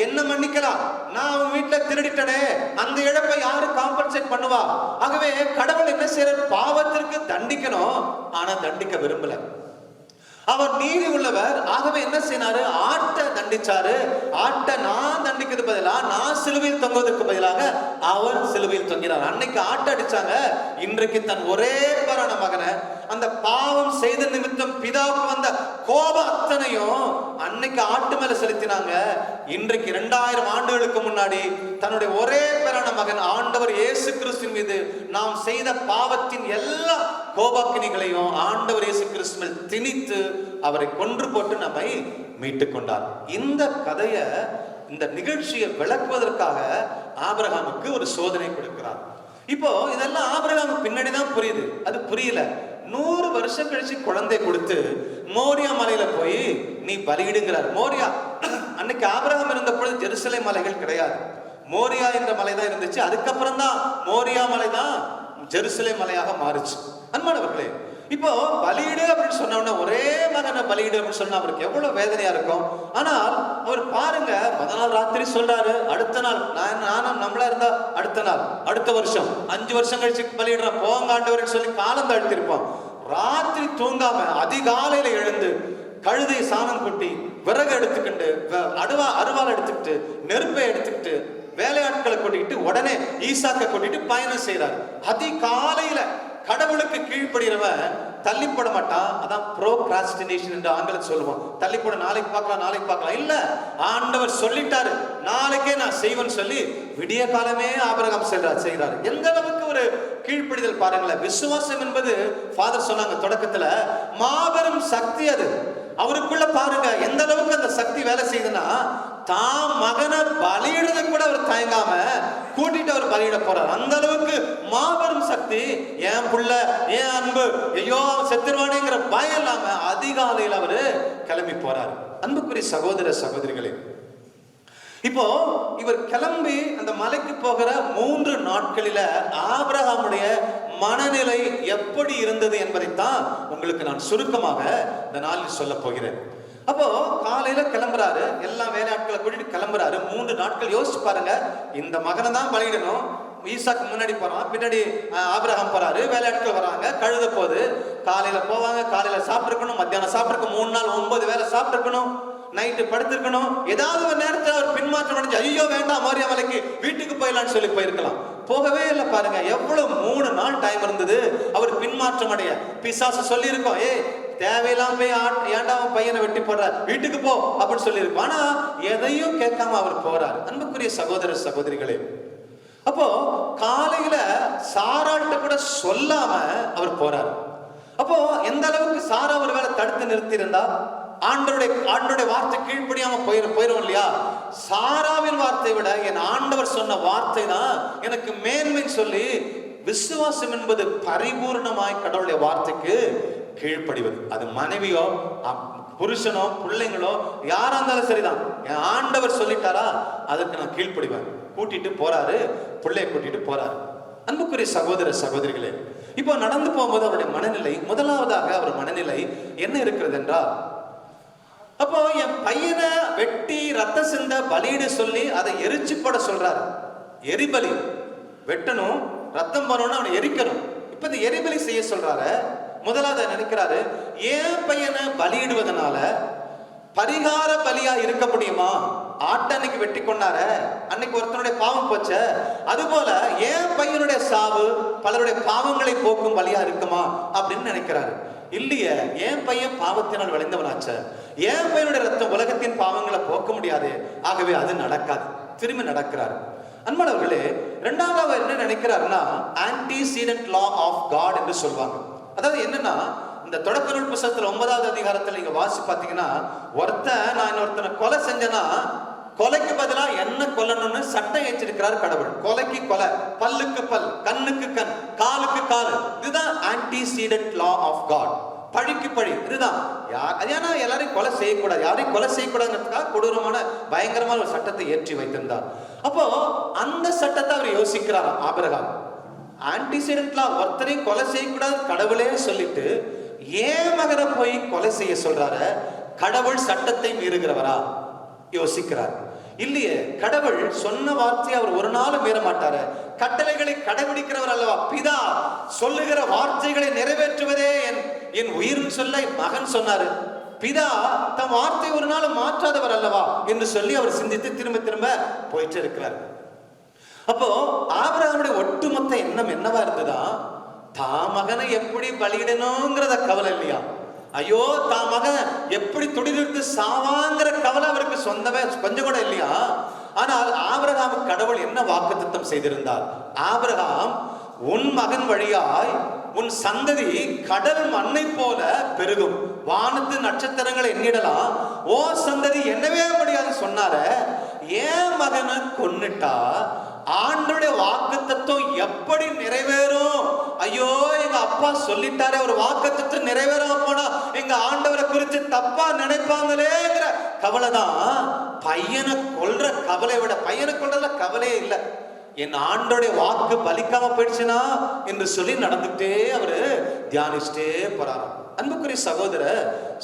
என்ன மன்னிக்கலாம்? நான் அவன் வீட்டுல திருடிட்டனே, அந்த இழப்பை யாரு காம்பன்சேட் பண்ணுவா? ஆகவே கடவுள் என்ன செய்யற? பாவத்திற்கு தண்டிக்கணும், ஆனா தண்டிக்க விரும்பல. அவர் நீதி உள்ளவர். ஆகவே என்ன செய்யறாரு? ஆட்டை தண்டிச்சாரு. ஆட்டை நான் தண்டிக்கிறது பதிலாக, நான் சிலுவையில் தொங்குவதற்கு பதிலாக அவர் சிலுவையில் தொங்கினார். அன்னைக்கு ஆட்டை அடிச்சாங்க, இன்றைக்கு தன் ஒரே பேரான மகனை, அந்த பாவம் செய்த நிமித்தம் பிதாவுக்கு வந்த கோபம் அத்தனையும் அன்னைக்கு ஆட்டு மேல செலுத்தினாங்க. இன்றைக்கு 2000 ஆண்டுகளுக்கு முன்னாடி தன்னுடைய ஒரே பேரான மகன் ஆண்டவர் இயேசு கிறிஸ்துவின் மீது நாம் செய்த பாவத்தின் எல்லா கோபாக்கினிகளையும் ஆண்டவர் இயேசு கிறிஸ்துவில் திணித்து அவரை கொன்று போட்டு நம்மை மீட்டு கொண்டார். இந்த கதைய, இந்த நிகழ்ச்சியை விளக்குவதற்காக ஆபிரகாமுக்கு ஒரு சோதனை கொடுக்கிறார். இப்போ இதெல்லாம் ஆபிரகாமுக்கு பின்னாடிதான் புரியுது. அது புரியல. 100 வருஷம் கழிச்சு குழந்தை கொடுத்து மோரியா மலையில போய் நீ பலியிடுங்கிறார். மோரியா, அன்னைக்கு ஆபிரகாம் இருந்த பொழுது ஜெருசலேம் மலைகள் கிடையாது, மோரியா என்ற மலை தான் இருந்துச்சு. அதுக்கப்புறம் தான் மோரியா மலை தான் ஜெருசலேம் மலையாக மாறுச்சு. அன்பானவர்களே, இப்போ பலியிடு அப்படின்னு சொன்ன ஒரே மகனை பலியிடு அப்படின்னு சொன்னா அவருக்கு எவ்வளவு வேதனையா இருக்கும். ஆனால் அவர் பாருங்க, முதல் நாள் ராத்திரி சொல்றாரு, அடுத்த நாள் நானும் நம்மளா இருந்தா அடுத்த நாள், அடுத்த வருஷம், 5 வருஷம் கழிச்சு பலியிடுறான், போங்க ஆண்டவர்னு சொல்லி காலம் தாழ்த்திருப்பான். ராத்திரி தூங்காம அதிகாலையில எழுந்து கழுதை சாணம் கொட்டி விறகு எடுத்துக்கிட்டு, அருவாள் எடுத்துக்கிட்டு, நெருப்பை எடுத்துக்கிட்டு, வேலையாட்களை கொட்டிக்கிட்டு, உடனே ஈசாக்கை கொட்டிட்டு பயணம் செய்யறாரு. அதிகாலையில கடவுளுக்கு கீழ்ப்படுகிறவன் தள்ளிப்பட மாட்டான். அதான் ப்ரோக்ராஸ்டினேஷன் என்று ஆங்கிலத்தில் சொல்லுவோம். தள்ளிப்பட, நாளைக்கு பார்க்கலாம் இல்ல, ஆண்டவர் சொல்லிட்டாரு, நாளைக்கே நான் செய்வேன்னு சொல்லி விடிய காலமே ஆபிரகாம் செய்யறாரு. எந்த அளவுக்கு ஒரு கீழ்ப்படிதல் பாருங்களேன். விசுவாசம் என்பது ஃபாதர் சொன்னாங்க தொடக்கத்துல, மாபெரும் சக்தி. அது அவருக்குள்ள பாருங்க எந்த அளவுக்கு அந்த சக்தி வேலை செய்யுதுன்னா, தான் மகனை பலியிடுறது கூட அவர் தயங்காம கூட்டிட்டு அவர் பலியிட போறார். அந்த அளவுக்கு மாபெரும் சக்தி. என் புள்ள, என் அன்பு, ஐயோ அவன் செத்துருவானேங்கிற பயம் இல்லாம அதிகாலையில் அவரு கிளம்பி போறாரு. அன்புக்குரிய சகோதர சகோதரிகளே, இப்போ இவர் கிளம்பி அந்த மலைக்கு போகிற 3 நாட்களில ஆபிரகாமுடைய மனநிலை எப்படி இருந்தது என்பதைத்தான் உங்களுக்கு நான் சுருக்கமாக இந்த நாளில் சொல்ல போகிறேன். அப்போ காலையில கிளம்புறாரு, எல்லா வேலையாட்களை கூட்டிட்டு கிளம்புறாரு. 3 நாட்கள் யோசிச்சு பாருங்க. இந்த மகனை தான் பலியிடணும். ஈசாக்கு முன்னாடி போறான், பின்னாடி ஆபிரகாம் போறாரு, வேலையாட்கள் வராங்க, கழுத போகுது. காலையில போவாங்க, காலையில சாப்பிட்டுருக்கணும், மத்தியானம் சாப்பிட்டுருக்கணும், 3 நாள் 9 வேலை சாப்பிட்டுருக்கணும், நைட்டு படுத்திருக்கணும். ஏதாவது ஒரு நேரத்தில் அவர் பின்மாற்றம் அடைஞ்சு, ஐயோ வேண்டாம் மோரியா மலைக்கு வீட்டுக்கு போயிடலான்னு சொல்லி போயிருக்கலாம். போகவே இல்லை. பாருங்க எவ்வளவு 3 நாள் டைம் இருந்தது அவர் பின்மாற்றம் அடைய. பிசாசு சொல்லி இருக்கோம், தேவையில்லாம போய் ஏன்டா அவன் பையனை வெட்டி போடுற, வீட்டுக்கு போ அப்படின்னு சொல்லி இருக்கோம். ஆனா எதையும் கேட்காம அவர் போறார். அன்புக்குரிய சகோதர சகோதரிகளே, அப்போ காலையில சாராட்ட கூட சொல்லாம அவர் போறார். அப்போ எந்த அளவுக்கு சாரா ஒரு வேளை தடுத்து நிறுத்தி இருந்தா, ஆண்டவருடைய வார்த்தை கீழ்ப்படியாம போயிரும் இல்லையா? சாராவின் வார்த்தை விட என் ஆண்டவர் சொன்ன வார்த்தை தான் எனக்கு மேன்மை சொல்லி, விசுவாசம் என்பது பரிபூர்ணமாய் கடவுளுடைய வார்த்தைக்கு கீழ்ப்படிவது. அது மனைவியோ புருஷனோ பிள்ளைங்களோ யாரா இருந்தாலும் சரிதான். என் ஆண்டவர் சொல்லிட்டாரா அதுக்கு நான் கீழ்ப்படிவேன். கூட்டிட்டு போறாரு, பிள்ளைய கூட்டிட்டு போறாரு. அன்புக்குரிய சகோதர சகோதரிகளே, இப்போ நடந்து போகும்போது அவருடைய மனநிலை, முதலாவதாக அவர் மனநிலை என்ன இருக்கிறது என்றால், அப்போ என் பையனை வெட்டி ரத்த சிந்த பலியிட சொல்லி அதை எரிச்சு போட சொல்றாரு. எரிபலி வெட்டணும், ரத்தம் பண்ணணும், அவனை எரிக்கணும். இப்ப இந்த எரிபலி செய்ய சொல்றாரு. முதலாவது நினைக்கிறாரு, என் பையனை பலியிடுவதனால பரிகார பலியா இருக்க முடியுமா? ஆட்டை அன்னைக்கு வெட்டி கொண்டார, அன்னைக்கு ஒருத்தனுடைய பாவம் போச்ச, அதுபோல ஏன் பையனுடைய சாவு பலருடைய பாவங்களை போக்கும் பலியா இருக்குமா அப்படின்னு நினைக்கிறாரு. இல்லையே, ஏன் பையன் பாவத்தினால் விளைந்தவனாச்ச, ஏன் பையனுடைய ரத்தம் உலகத்தின் பாவங்களை போக்க முடியாது, ஆகவே அது நடக்காது. திரும்பி நடக்கிறார். அன்பானவர்களே, இரண்டாவது என்ன நினைக்கிறாருன்னா ஆன்டிசீடன்ட் லா ஆஃப் காட் என்று சொல்வாங்க. அதாவது என்னன்னா, இந்த தொடக்க நூல் புத்தகத்துல 9வது அதிகாரத்துல நீங்க வாசி பார்த்தீங்கன்னா, நான் இன்னொருத்தனை கொலை செஞ்சேன்னா கொலைக்கு பதிலா என்ன கொல்லணும்னு சட்டம் ஏற்றிருக்கிறார் கடவுள். கொலைக்கு கொலை, பல்லுக்கு பல், கண்ணுக்கு கண், காலுக்கு காலு. இதுதான் ஆன்டிசீடன்ட் லா ஆஃப் காட். பழிக்கு பழி. இதுதான். ஏன்னா எல்லாரையும் கொலை செய்யக்கூடாது, யாரையும் கொலை செய்யக்கூடாதுங்கிறதுக்காக கொடூரமான பயங்கரமான ஒரு சட்டத்தை ஏற்றி வைத்திருந்தார். அப்போ அந்த சட்டத்தை அவர் யோசிக்கிறார் ஆபிரகாம். ஆன்டிசீடன்ட் லா, ஒருத்தரையும் கொலை செய்யக்கூடாது கடவுளே சொல்லிட்டு ஏன் மகனை போய் கொலை செய்ய சொல்றாரு? கடவுள் சட்டத்தை மீறுகிறவரா? யோசிக்கிறார். இல்லையே, கடவுள் சொன்ன வார்த்தையை அவர் ஒரு நாளும் மீற மாட்டாரு. கட்டளைகளை கடைபிடிக்கிறவர் அல்லவா பிதா. சொல்லுகிற வார்த்தைகளை நிறைவேற்றுவதே என் உயிர்னு சொல்ல மகன் சொன்னாரு. பிதா தம் வார்த்தை ஒரு நாள் மாற்றாதவர் அல்லவா என்று சொல்லி அவர் சிந்தித்து திரும்ப திரும்ப போயிட்டு இருக்கிறார். அப்போ ஆபிரகாமுடைய ஒட்டுமொத்த எண்ணம் என்னவா இருந்ததா? தான் மகனை எப்படி பலியிடணுங்கிறத கவலை இல்லையா? ஐயோ, தான் மகன் எப்படி துடிதுடித்து சாவாங்கிற கவலை அவருக்கு சொந்தமே கொஞ்சம் கூட இல்லையா? ஆனால் ஆபிரகாமுக்கு கடவுள் என்ன வாக்குத்தத்தம் செய்திருந்தார்? ஆபிரகாம், உன் மகன் வழியாய் உன் சந்ததி கடல் மண்ணை போல பெருகும், வானத்து நட்சத்திரங்களை எண்ணிடலாம், ஓ சந்ததி என்னவே முடியாது சொன்னார. ஏன் மகனை கொன்னுட்டா ஆண்டோடைய வாக்குத்தத்தம் எப்படி நிறைவேறும்? ஐயோ, எங்க அப்பா சொல்லிட்டாரே, ஒரு வாக்குத்தத்தம் நிறைவேறாம போனா எங்க ஆண்டவரை குறித்து தப்பா நினைப்பாங்களேங்கிற கவலைதான். பையனை கொல்ற கவலை விட, பையனை கொல்றதுல கவலையே இல்லை, என் ஆண்டோடைய வாக்கு பலிக்காம போயிடுச்சுனா என்று சொல்லி நடந்துட்டே அவரு தியானிச்சுட்டே போறாரு. அன்புக்குரிய சகோதர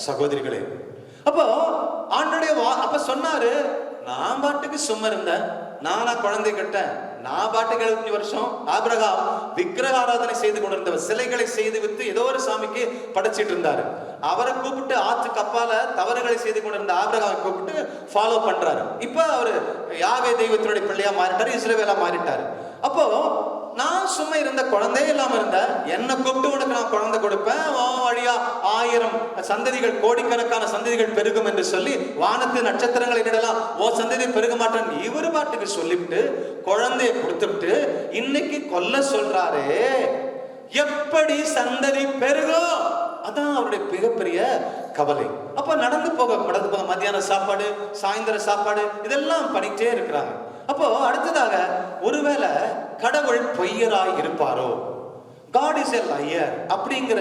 சகோதரிகளே, அப்போ ஆண்டோடைய அப்ப சொன்னாரு, நான் பாட்டுக்கு சும்மா இருந்தேன், நானா குழந்தை கட்டேன், நான் பாட்டுக்கு 75 வருஷம். ஆபிரகாம் விக்கிரக ஆராதனை செய்து கொண்டிருந்தவர், சிலைகளை செய்து வித்து ஏதோ ஒரு சாமிக்கு படைச்சிட்டு இருந்தாரு. அவரை கூப்பிட்டு ஆற்றுக்கு அப்பால தவறுகளை செய்து கொண்டிருந்த ஆபிரகாம் கூப்பிட்டு ஃபாலோ பண்றாரு. இப்ப அவரு யாவே தெய்வத்தினுடைய பிள்ளையா மாறிட்டாரு, இஸ்ரவேலா மாறிட்டாரு. அப்போ நான் சும்மா இருந்த, குழந்தையே இல்லாம இருந்த, என்ன கூப்பிட்டு உனக்கு நான் குழந்தை கொடுப்பேன், வழியா 1000 சந்ததிகள், கோடிக்கணக்கான சந்ததிகள் பெருகும் என்று சொல்லி வானத்து நட்சத்திரங்களை இடலாம், ஓ சந்ததி பெருக மாட்டேன் இவரு பாட்டுக்கு சொல்லிவிட்டு குழந்தையை கொடுத்துட்டு இன்னைக்கு கொல்ல சொல்றாரு. எப்படி சந்ததி பெருகும்? அதான் அவருடைய மிகப்பெரிய கவலை. அப்ப நடந்து போக மத்தியான சாப்பாடு, சாயந்தர சாப்பாடு, இதெல்லாம் பண்ணிட்டே இருக்கிறாங்க. அப்போ அடுத்ததாக, ஒருவேளை கடவுள் பொய்யராய் இருப்பாரோ, God is a liar அப்படிங்கிற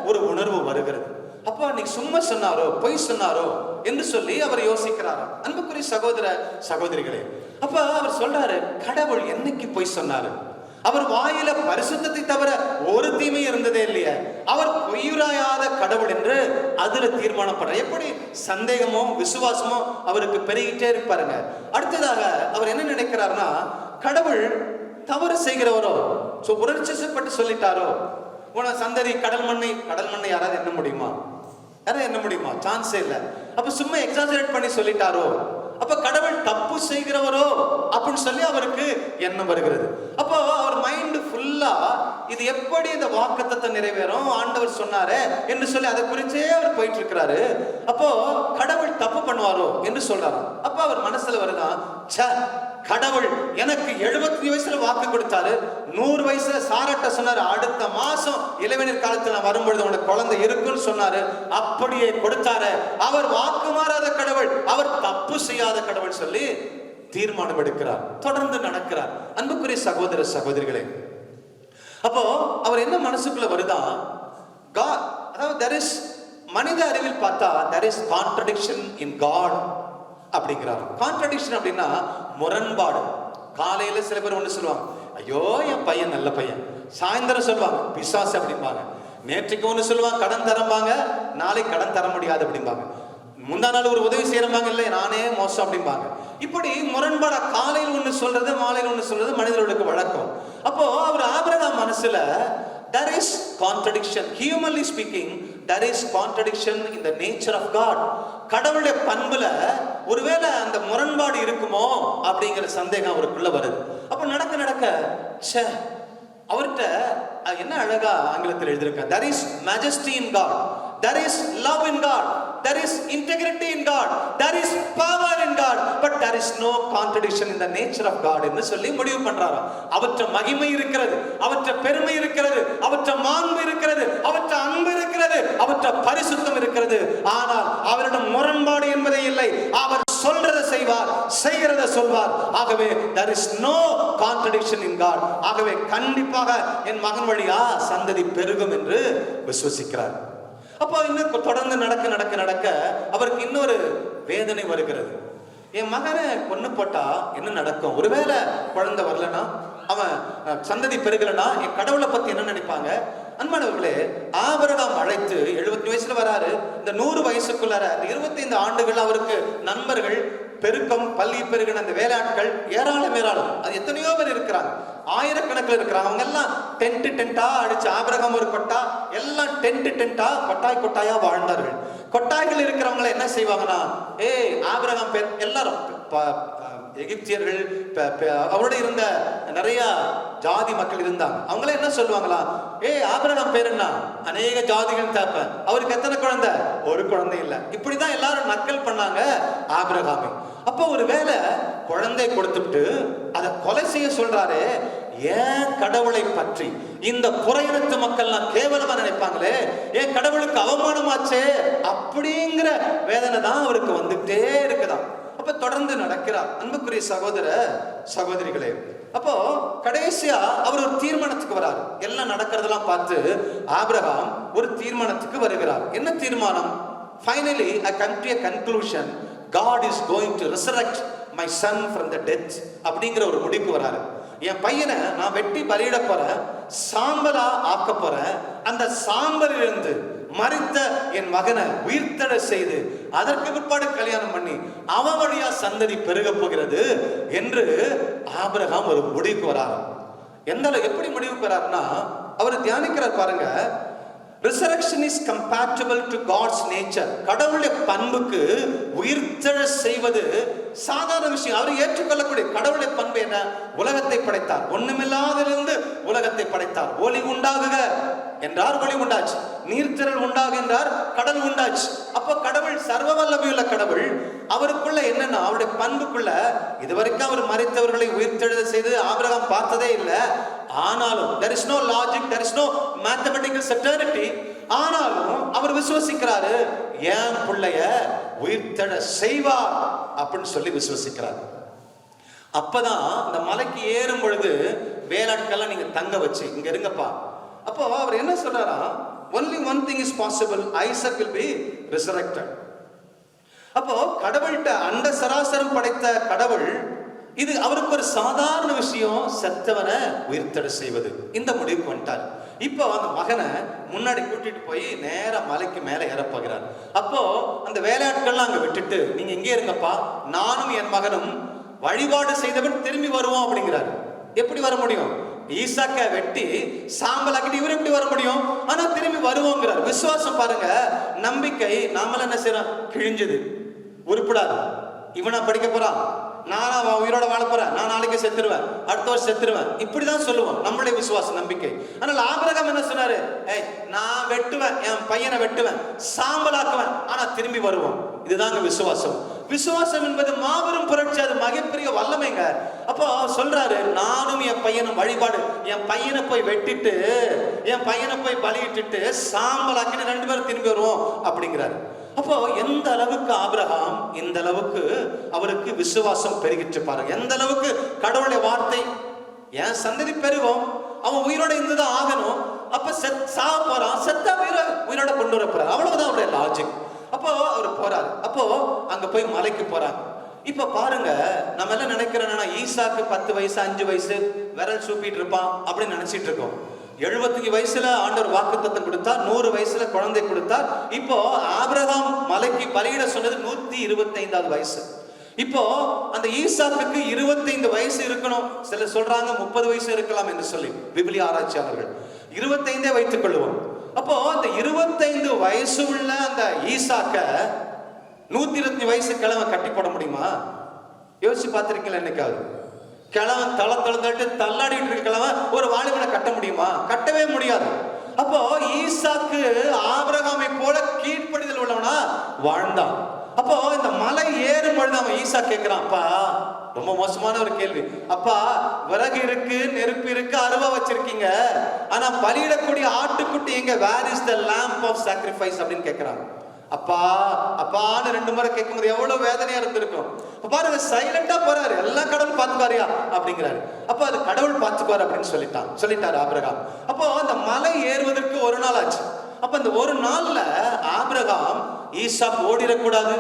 ஒரு உணர்வு வருகிறது. அப்ப அன்னைக்கு சும்மா சொன்னாரோ, பொய் சொன்னாரோ என்று சொல்லி அவர் யோசிக்கிறார். அன்புக்குரிய சகோதர சகோதரிகளே, அப்ப அவர் சொல்றாரு, கடவுள் என்னைக்கு பொய் சொன்னாரு? அவர் வாயில பரிசுத்தத்தை தவிர ஒரு தீமை இருந்ததே இல்லையா? அவர் பொய்யுராயாத கடவுள் என்று அதுல தீர்மானப்படுற. எப்படி சந்தேகமோ விசுவாசமோ அவருக்கு பெருகிட்டே இருப்பாருங்க. அடுத்ததாக அவர் என்ன நினைக்கிறாருன்னா, கடவுள் தவறு செய்கிறவரோ, உணர்ச்சிப்பட்டு சொல்லிட்டாரோ, உன சந்ததி கடல் மண்ணை யாராவது எண்ண முடியுமா? யாராவது எண்ண முடியுமா? சான்ஸே இல்லை. அப்ப சும்மா எக்ஸாஜரேட் பண்ணி சொல்லிட்டாரோ, அப்ப கடவுள் தப்பு செய்கிறவரோ அப்படின்னு சொல்லி அவருக்கு எண்ணம் வருகிறது. அப்போ அவர் மைண்ட் ஃபுல்லா இது எப்படி இந்த வாக்குத்தத்தை நிறைவேறும், ஆண்டவர் சொன்னாரே என்று சொல்லி அதை குறிச்சே அவர் போயிட்டு இருக்கிறாரு. அப்போ கடவுள் தப்பு பண்ணுவாரோ என்று சொல்றாரு. அப்ப அவர் மனசுல வருதான், கடவுள் எனக்கு 75 வயசுல வாக்கு கொடுத்தாரு, 100 வயசுல சாரட்ட சொன்னாரு, அடுத்த மாசம் இளவேனில் காலத்துல நான் வரும்பொழுது உனக்கு குழந்தை இருக்குன்னு சொன்னாரு, அப்படியே கொடுத்தாரு. அவர் வாக்கு மாறாத கடவுள், அவர் தப்பு செய்யாத கடவுள் சொல்லி தீர்மானம் எடுக்கிறார், தொடர்ந்து நடக்கிறார். அன்புக்குரிய சகோதர சகோதரிகளே, அப்போ அவர் என்ன மனசுக்குள்ள வருதா, அதாவது there is, மனித அறிவில் பார்த்தா there is contradiction in God அப்படிங்கிறார். கான்ட்ரடிக்ஷன் அப்படின்னா முரண்பாடு. காலையில சில பேர் ஒண்ணு சொல்லுவாங்க, ஐயோ என் பையன் நல்ல பையன், சாயந்தரம் சொல்லுவாங்க பிசாசு அப்படிம்பாங்க. நேற்றுக்கு ஒண்ணு சொல்லுவாங்க கடன் தரம்பாங்க, நாளைக்கு கடன் தர முடியாது அப்படிம்பாங்க. முந்தா நாள் ஒரு உதவி செய்யறமாங்க, இல்லை நானே மோசம் அப்படிம்பாங்க. இப்படி முரண்பாடா காலையில் ஒண்ணு சொல்றது மாலையில் ஒண்ணு சொல்றது மனிதர்களுக்கு வழக்கம். அப்போ அவர் ஆபிரகாம் மனசுல there is contradiction. Humanly speaking, there is contradiction in the nature of God. கடவுளுடைய பண்புல ஒருவேளை அந்த முரண்பாடு இருக்குமோ அப்படிங்கிற சந்தேகம் அவருக்குள்ள வருது. அப்ப நடக்க நடக்க அவர்கிட்ட என்ன அழகா ஆங்கிலத்தில் எழுதியிருக்க, there is majesty in God, there is love in God, there is integrity in God, there is power in God, but there is no contradiction in the nature of God என்று சொல்லி முடிவு பண்றாராம். அவற்ற மகிமை இருக்கிறது, அவற்ற பெருமை இருக்கிறது, அவற்ற மாண்பு இருக்கிறது, அவற்ற அன்பு இருக்கிறது, அவற்ற பரிசுத்தம் இருக்கிறது. ஆனால் அவரிடம் முரண்பாடு என்பதே இல்லை. அவர் சொல்றத செய்வார், செய்கிறத சொல்வார். ஆகவே there is no contradiction in God. ஆகவே கண்டிப்பாக என் மகன் வழியா சந்ததி பெருகும் என்று விசுவசிக்கிறார். அப்போ இன்னும் தொடர்ந்து நடக்க நடக்க நடக்க அவருக்கு இன்னொரு வேதனை வருகிறது. என் மகனை கொன்னு போட்டா என்ன நடக்கும்? ஒருவேளை குழந்தை வரலனா, அவன் சந்ததி பெருகலனா என் கடவுளை பத்தி என்ன நினைப்பாங்க? அன்பானவர்களே, ஆபிரகாம் அழைத்து 70 வயசுல வராரு. இந்த 100 வயசுக்குள்ளார 25 ஆண்டுகள் அவருக்கு நண்பர்கள், பெருக்கம், பள்ளி பெருகின அந்த வேலையாட்கள் ஏராளம். அது எத்தனையோ பேர் இருக்கிறாங்க, ஆயிரக்கணக்கில் இருக்கிறாங்க. அவங்க எல்லாம் டென்ட்டா அடிச்சு, ஆபிரகாம் ஒரு கொட்டா, எல்லாம் டென்ட்டா கொட்டாய் கொட்டாயா வாழ்ந்தார்கள். கொட்டாய்கள் இருக்கிறவங்களை என்ன செய்வாங்கன்னா, ஆபிரகாம் பேர் எல்லாரும் எகிப்தியர்கள், அவரோட இருந்த நிறைய ஜாதி மக்கள் இருந்தாங்க. அவங்கள என்ன சொல்லுவாங்களா, ஆபிரகாம் பேர் என்ன? அநேக ஜாதிகள் தாப்ப, அவருக்கு எத்தனை குழந்தை? ஒரு குழந்தை இல்ல. இப்படிதான் எல்லாரும் நக்கல் பண்ணாங்க ஆபிரகாமை. அப்போ ஒரு வேளை குழந்தை கொடுத்துட்டு அதை கொலை செய்ய சொல்றாரு. ஏன் கடவுளை பற்றி இந்த புறையினத்து மக்கள்லாம் கேவலமா நினைப்பாங்களே, ஏன் கடவுளுக்கு அவமானமாச்சே அப்படிங்கிற வேதனை தான் அவருக்கு வந்துட்டே இருக்குதான். அப்ப தொடர்ந்து நடக்கிறார். அன்புக்குரிய சகோதர சகோதரிகளே, அப்போ கடைசியா அவர் ஒரு தீர்மானத்துக்கு வராரு. எல்லாம் நடக்கிறதெல்லாம் பார்த்து ஆபிரகாம் ஒரு தீர்மானத்துக்கு வருகிறார். என்ன தீர்மானம்? Finally I come to a conclusion, God is going to resurrect my son from the death அப்படிங்கிற ஒரு முடிவுக்கு வராரு. என் பையனை நான் வெட்டி பலியிட போறேன், சாம்பலா ஆக்க போறேன். அந்த சாம்பலிலிருந்து மரித்த என் மகனை உயிர்த்தெழ செய்து அதற்கு பிற்பாடு கல்யாணம் பண்ணி அவன் வழியா சந்ததி பெருக போகிறது என்று ஆபிரகாம் ஒரு முடிவுக்கு வராரு. எப்படி முடிவுக்கு வராருன்னா, அவர் தியானிக்கிறார் பாருங்க. Resurrection is compatible to God's nature. கடவுளுடைய பண்புக்கு உயிர்த்தெழ செய்வது சாதாரண விஷயம். அவர் ஏற்றுக்கொள்ளக்கூடிய கடவுளுடைய பண்பு என்ன? உலகத்தை படைத்தார், ஒண்ணுமில்லாதிலிருந்து உலகத்தை படைத்தார். ஒளி உண்டாகுக என்றார், ஒளி உண்டாச்சு. நீர்த்திரள் உண்டாகு என்றார், கடல் உண்டாச்சு. அப்போ கடவுள் சர்வ வல்லமையுள்ள கடவுள். அவருக்குள்ள என்னன்னா, அவருடைய பண்புக்குள்ள இதுவரைக்கும் அவர் மரித்தவர்களை உயிர்த்தெழுத செய்து ஆபிரகாம் பார்த்ததே இல்லை. ஆனாலும் there is no logic, there is no mathematical certainty. ஆனாலும் அவர் விசுவசிக்கிறாரு, என் பிள்ளைய உயிர்த்தெழ செய்வார் அப்படின்னு சொல்லி விசுவசிக்கிறார். அப்பதான் இந்த மலைக்கு ஏறும் பொழுது வேளாட்கள்லாம் நீங்க தங்க வச்சு இங்க இருங்கப்பா. அப்போ அவர் என்ன சொல்றாரா, only one thing is possible, Isaac will be resurrected. அப்போ கடவுள்கிட்ட அண்ட சராசரம் படைத்த கடவுள், இது அவருக்கு ஒரு சாதாரண விஷயம், செத்தவனை உயிர்த்தெழ செய்வது. இந்த முடிவுக்கு வந்துட்டார். இப்போ அந்த மகனை முன்னாடி கூட்டிட்டு போய் நேரா மலைக்கு மேல ஏறப்போகிறார். அப்போ அந்த வேலையாட்கள்லாம் அங்க விட்டுட்டு, நீங்க இங்கே இருங்கப்பா, நானும் என் மகனும் வழிபாடு செய்தவன் திரும்பி வருவோம் அப்படிங்கிறார். எப்படி வர முடியும்? ஈசாக்க வெட்டி சாம்பலாக்கிட்டு இவர் எப்படி வர முடியும்? ஆனா திரும்பி வருவோங்கிறார். விசுவாசம் பாருங்க, நம்பிக்கை. நாமள என்ன செய்யறோம்? கிழிஞ்சது, உருப்படாது. இவனா படிக்க போறான், நானா உயிரோட வாழ போறேன், நான் நாளைக்கு செத்துருவேன், அடுத்த வருஷம் செத்துருவேன், இப்படிதான் சொல்லுவோம் நம்மளுடைய விசுவாசம், நம்பிக்கை. ஆனால் ஆபிரகாம் என்ன சொன்னாரு? நான் வெட்டுவேன், என் பையனை வெட்டுவேன், சாம்பலாக்குவேன், ஆனா திரும்பி வருவோம். இதுதாங்க விசுவாசம். விசுவாசம் என்பது மாபெரும் புரட்சி, அது மிகப்பெரிய வல்லமைங்க. அப்போ சொல்றாரு, நானும் என் பையனும் வழிபாடு, என் பையனை போய் வெட்டிட்டு என் பையனை போய் பலியிட்டு சாம்பலாக்கின்னு 2 பேரும் திரும்பி வருவோம் அப்படிங்கிறாரு. அப்போ எந்த அளவுக்கு ஆபிரகாம் இந்த அளவுக்கு அவருக்கு விசுவாசம் பெருகிட்டு பாருங்க. எந்த அளவுக்கு கடவுளுடைய வார்த்தை, என் சந்ததி பெருகும், அவன் உயிரோட இருந்துதான் ஆகணும். அப்ப சாவ போறான், செத்தா உயிரோட கொண்டு வர போறாரு. அவ்வளவுதான் அவருடைய லாஜிக். அப்போ அவர் போறாரு. அப்போ அங்க போய் மலைக்கு போறாங்க. இப்ப பாருங்க, நம்ம எல்லாம் நினைக்கிறோம்னா ஈசாக்கு 10 வயசு 5 வயசு விரல் சூப்பிட்டு இருப்பான் அப்படின்னு நினைச்சிட்டு இருக்கோம். 75 வயசுல ஆண்டவர் வாக்குத்தத்தம் கொடுத்தார், 100 வயசுல குழந்தை கொடுத்தார். இப்போ ஆபிரகாம் மலைக்கு பலியிட சொன்னது 125வது வயசு. இப்போ அந்த ஈசாக்குக்கு 25 வயசு இருக்கணும். சிலர் சொல்றாங்க 30 வயசு இருக்கலாம் என்று சொல்லி, விபிலிய ஆராய்ச்சியாளர்கள் 25 வைத்துக் கொள்வோம். அப்போ அந்த 25 வயசு உள்ள அந்த ஈசாக்க 125 வயசு கிழவன் கட்டி போட முடியுமா? யோசிச்சு பார்த்திருக்கீங்களா? என்னைக்காவது கிழவன் தளத்தட்டு தள்ளாடிட்டு இருக்க கிழவன் ஒரு வாலிபனை கட்ட முடியுமா? கட்டவே முடியாது. அப்போ ஈசாக்கு ஆபிரகாமை போல கீழ்ப்படிதல் உள்ளவனா வாழ்ந்தான். அப்போ இந்த மலை ஏறும் பொழுது அவன் ஈசா கேட்கிறான், அப்பா, ரொம்ப மோசமான ஒரு கேள்வி, அப்பா விறகு இருக்கு, நெருப்பு இருக்கு, அருவா வச்சிருக்கீங்க, ஆனா பலியிடக்கூடிய ஆட்டுக்குட்டி எங்க? Where is the lamp of sacrifice அப்படின்னு கேட்கிறாங்க. அப்பா அப்பான்னு 2 முறை கேட்கும்போது எவ்வளவு வேதனையா இருந்திருக்கும். பாருங்க, சைலண்டா போறாரு, எல்லாம் கடவுள் பார்த்துக்குவாரியா அப்படிங்கிறாரு. அப்ப அது கடவுள் பார்த்துக்குவார் அப்படின்னு சொல்லிட்டாரு ஆபிரகாம். அப்போ அந்த மலை ஏறுவதற்கு 1 நாள் ஆச்சு. அப்ப அந்த 1 நாள்ல ஆபிரகாம் ஈசாக்கு ஓடிடக்கூடாது,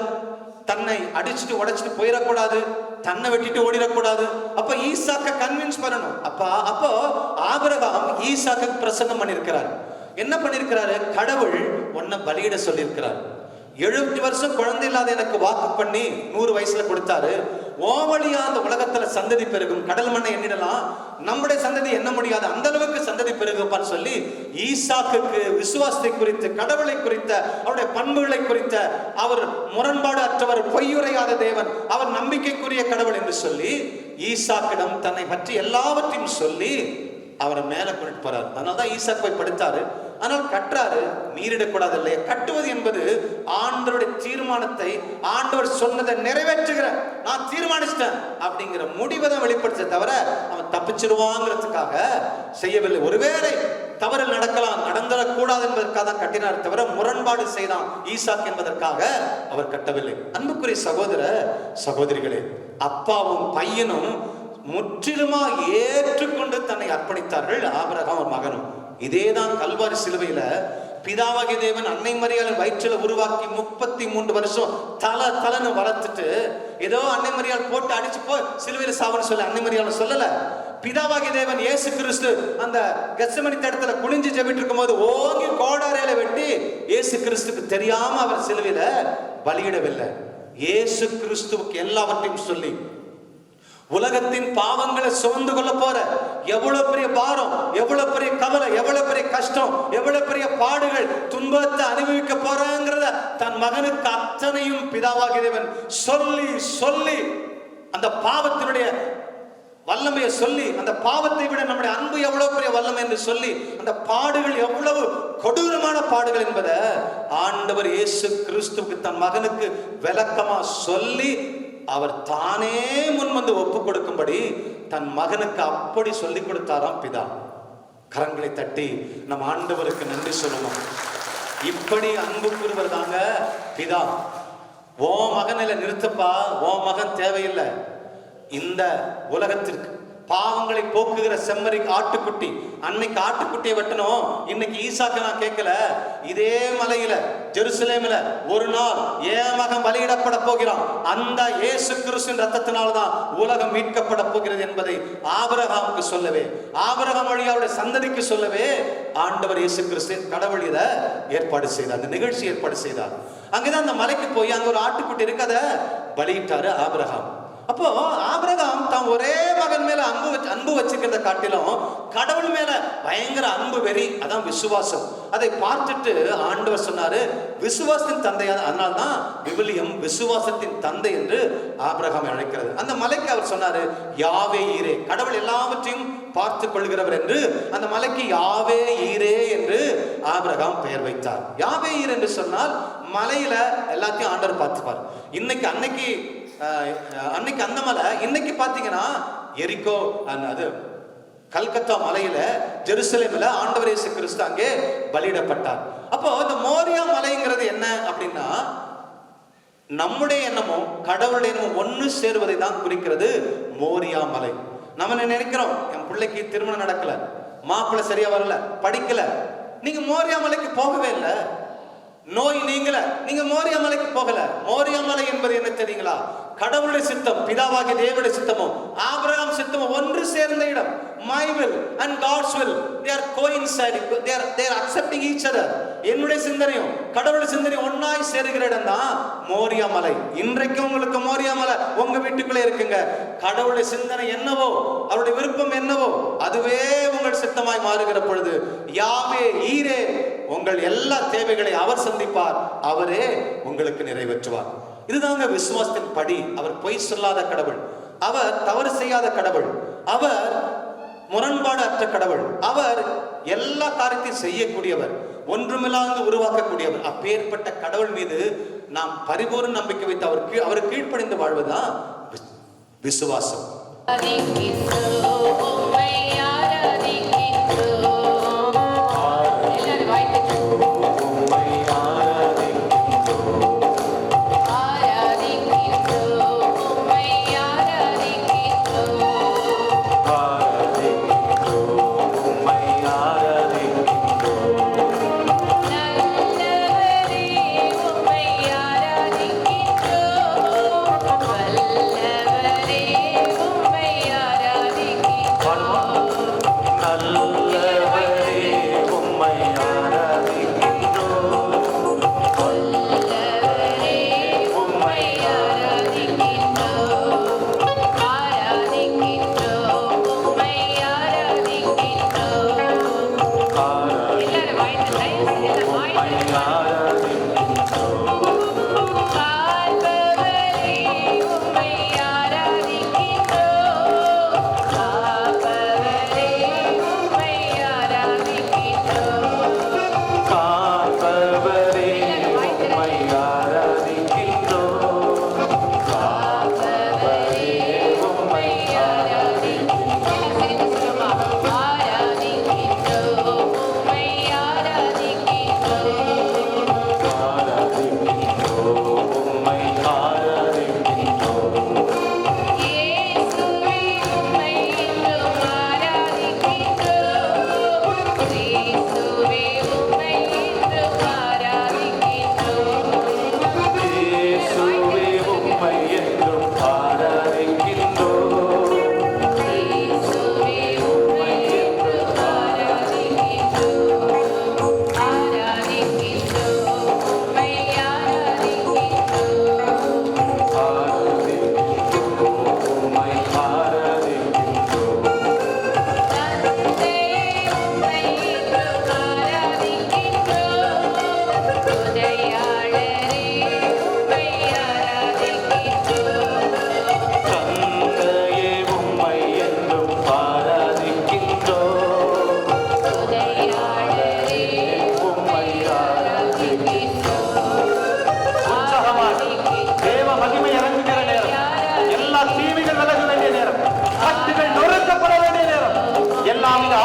தன்னை அடிச்சுட்டு உடைச்சிட்டு போயிடக்கூடாது, தன்னை வெட்டிட்டு ஓடிடக்கூடாது. அப்ப ஈசாக்க கன்வின்ஸ் பண்ணணும். அப்போ ஆபிரகாம் ஈசாக்கு பிரசங்கம் பண்ணியிருக்கிறார். என்ன பண்ணிருக்கிறாரு? கடவுள் உன்னை பலியிட சொல்லியிருக்கிறார். 70 வருஷம் குழந்தை இல்லாத எனக்கு வாக்கு பண்ணி 100 வயசுல கொடுத்தாரு. ஓவழியா அந்த உலகத்துல சந்ததி பெருகும், கடல் மண்ணை எண்ணிடலாம், நம்முடைய சந்ததி எண்ண முடியாது, அந்த அளவுக்கு சந்ததி பெருகுப்பான்னு சொல்லி ஈசாக்குக்கு விசுவாசத்தை குறித்து, கடவுளை குறித்த, அவருடைய பண்புகளை குறித்த, அவர் முரண்பாடு அற்றவர், பொய்யுரையாத தேவன், அவர் நம்பிக்கைக்குரிய கடவுள் என்று சொல்லி ஈசாக்கிடம் தன்னை பற்றி எல்லாவற்றையும் சொல்லி அவரை மேல கொண்டு போறாரு. அதனாலதான் ஈசாக்கு போய் படுத்தாரு. ஆனால் கட்டுறாரு, மீறிடக்கூடாது இல்லையா? கட்டுவது என்பது ஆண்டவருடைய தீர்மானத்தை, ஆண்டவர் சொன்னதை நிறைவேற்றுகிற, நான் தீர்மானிச்சிட்டேன் அப்படிங்கிற முடிவை தான் வெளிப்படுத்த தவிர அவன் தப்பிச்சிருவாங்கிறதுக்காக செய்யவில்லை. ஒருவேளை தவறு நடக்கலாம், நடந்துடக்கூடாது என்பதற்காக தான் கட்டினார் தவிர முரண்பாடு செய்தான் ஈசாக் என்பதற்காக அவர் கட்டவில்லை. அன்புக்குரிய சகோதர சகோதரிகளே, அப்பாவும் பையனும் முற்றிலுமாக ஏற்றுக்கொண்டு தன்னை அர்ப்பணித்தார்கள், ஆபிரகாம் ஒரு மகனும். இதேதான் கல்வாரி சிலுவையில பிதாவாகிய தேவன் அன்னை மரியாளின் வயிற்றில உருவாக்கி 33 வருஷம் தலன்னு வளர்த்துட்டு, ஏதோ அன்னை மரியாள் போட்டு அடிச்சு போ சிலுவையில சாவன்னு சொல்லி அன்னை மரியாள் சொல்லல. பிதாவாகிய தேவன் இயேசு கிறிஸ்து அந்த கெத்செமனி தடத்துல குனிஞ்சு ஜெபிட்டு இருக்கும் போது ஓங்கி கோடாரியில வெட்டி இயேசு கிறிஸ்துக்கு தெரியாம அவர் சிலுவையில பலியிடவில்லை. இயேசு கிறிஸ்துவுக்கு எல்லாவற்றையும் சொல்லி உலகத்தின் பாவங்களை சுமந்து கொள்ள போற, எவ்வளவு பெரிய பாரம், எவ்வளவு பெரிய கவலை, எவ்வளவு பெரிய கஷ்டம், எவ்வளவு பெரிய பாடுகள், துன்பத்தை அனுபவிக்க போறங்கிறத தன் மகனுக்கு அத்தனையும் பிதாவாகிய தேவன் சொல்லி சொல்லி அந்த பாவத்தினுடைய வல்லமையை சொல்லி, அந்த பாவத்தை விட நம்முடைய அன்பு எவ்வளவு பெரிய வல்லமை என்று சொல்லி, அந்த பாடுகள் எவ்வளவு கொடூரமான பாடுகள் என்பதை ஆண்டவர் இயேசு கிறிஸ்துவுக்கு தன் மகனுக்கு விளக்கமா சொல்லி அவர் தானே முன் வந்து ஒப்பு கொடுக்கும்படி தன் மகனுக்கு அப்படி சொல்லி கொடுத்தாராம் பிதா. கரங்களை தட்டி நம் ஆண்டவருக்கு நன்றி சொல்லணும். இப்படி அன்பு கூறுவர் தாங்க பிதா. ஓ மகனில நிறுத்தப்பா, ஓ மகன் தேவையில்லை. இந்த உலகத்திற்கு பாவங்களை போக்குகிற செம்மறி ஆட்டுக்குட்டி, அன்னைக்கு ஆட்டுக்குட்டியை வெட்டணும், இன்னைக்கு ஈசாக்க நான் கேட்கல. இதே மலையில ஜெருசலேமில் ஒரு நாள் என் மகன் பலியிடப்பட போகிறான், அந்த இயேசு கிறிஸ்துவின் ரத்தத்தினால்தான் உலகம் மீட்கப்பட போகிறது என்பதை ஆபிரகாமுக்கு சொல்லவே, ஆபிரகாம் வழியாவுடைய சந்ததிக்கு சொல்லவே ஆண்டவர் இயேசு கிறிஸ்து கடவுள் இதை ஏற்பாடு செய்தார், அந்த நிகழ்ச்சி ஏற்பாடு செய்தார். அங்கேதான் அந்த மலைக்கு போய் அங்க ஒரு ஆட்டுக்குட்டி இருக்கு, அதை பலியிட்டாரு ஆபிரகாம். அப்போ ஆபிரகாம் தான் ஒரே மகன் மேல அன்பு வச்சுக்கிறத காட்டிலும் கடவுள் மேல பயங்கர அன்பு வெறி, அதான் விசுவாசம். அதை பார்த்துட்டு ஆண்டவர் சொன்னாரு விசுவாசத்தின் தந்தையா, அதனால்தான் விவிலியம் விசுவாசத்தின் தந்தை என்று ஆபிரகாம் அழைக்கிறது. அந்த மலைக்கு அவர் சொன்னாரு யாவே ஈரே, கடவுள் எல்லாவற்றையும் பார்த்து கொள்கிறவர் என்று அந்த மலைக்கு யாவே ஈரே என்று ஆபிரகாம் பெயர் வைத்தார். யாவே ஈரே என்று சொன்னால் மலையில எல்லாத்தையும் ஆண்டவர் பார்த்துப்பார். அன்னைக்கு அந்த மலை, இன்னைக்கு பாத்தீங்கன்னா எரிகோ, அது கல்கத்தா மலையில ஜெருசலேம்ல ஆண்டவர் இயேசு கிறிஸ்து அங்கே பலியிடப்பட்டார். அப்போ இந்த மோரியா மலைங்கிறது என்ன அப்படின்னா, நம்முடைய எண்ணமும் கடவுளுடைய எண்ணமும் ஒன்று சேருவதை தான் குறிக்கிறது மோரியா மலை. நம்ம நினைக்கிறோம் என் பிள்ளைக்கு திருமணம் நடக்கல, மாப்பிள்ளை சரியா வரல, படிக்கல, நீங்க மோரியா மலைக்கு போகவே இல்லை. நோய் நீங்கள, நீங்க மோரியா மலைக்கு போகல. மோரியா மலை என்பது என்ன தெரியுங்களா? கடவுளுடைய சித்தம், பிதாவாகிய தேவனுடைய சித்தமும் ஆபிரகாம் சித்தமும் ஒன்று சேர்ந்த இடம். My will and God's will, they are coinciding, they are accepting each other. என்னுடைய சிந்தனையும் கடவுளுடைய சிந்தனையும் ஒன்னாய் சேருகிற இடம் தான் மோரியா மலை. இன்றைக்கு உங்களுக்கு மோரியா மலை உங்க வீட்டுக்குள்ளே இருக்குங்க. கடவுளுடைய சிந்தனை என்னவோ, அவருடைய விருப்பம் என்னவோ, அதுவே உங்கள் சித்தமாய் மாறுகிற பொழுது யாவே ஈரே உங்கள் எல்லா தேவைகளை அவர் சந்திப்பார், அவரே உங்களுக்கு நிறைவேற்றுவார். இதுதாங்க விசுவாசத்தின் படி. அவர் பொய் சொல்லாத கடவுள், அவர் தவறு செய்யாத கடவுள், அவர் முரண்பாடு அற்ற கடவுள், அவர் எல்லா காரியத்தையும் செய்யக்கூடியவர், ஒன்றுமில்லாத உருவாக்கக்கூடியவர். அப்பேற்பட்ட கடவுள் மீது நாம் பரிபூர்ண நம்பிக்கை வைத்து அவர் கீழ்ப்படிந்து வாழ்வதுதான் விசுவாசம்.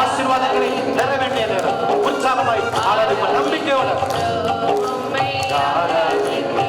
ஆசீர்வாதங்களை பெற வேண்டிய நேரம். உற்சாகமாய் ஆராதிப்போம், நம்பிக்கையோட ஆராதிக்கிறோம்.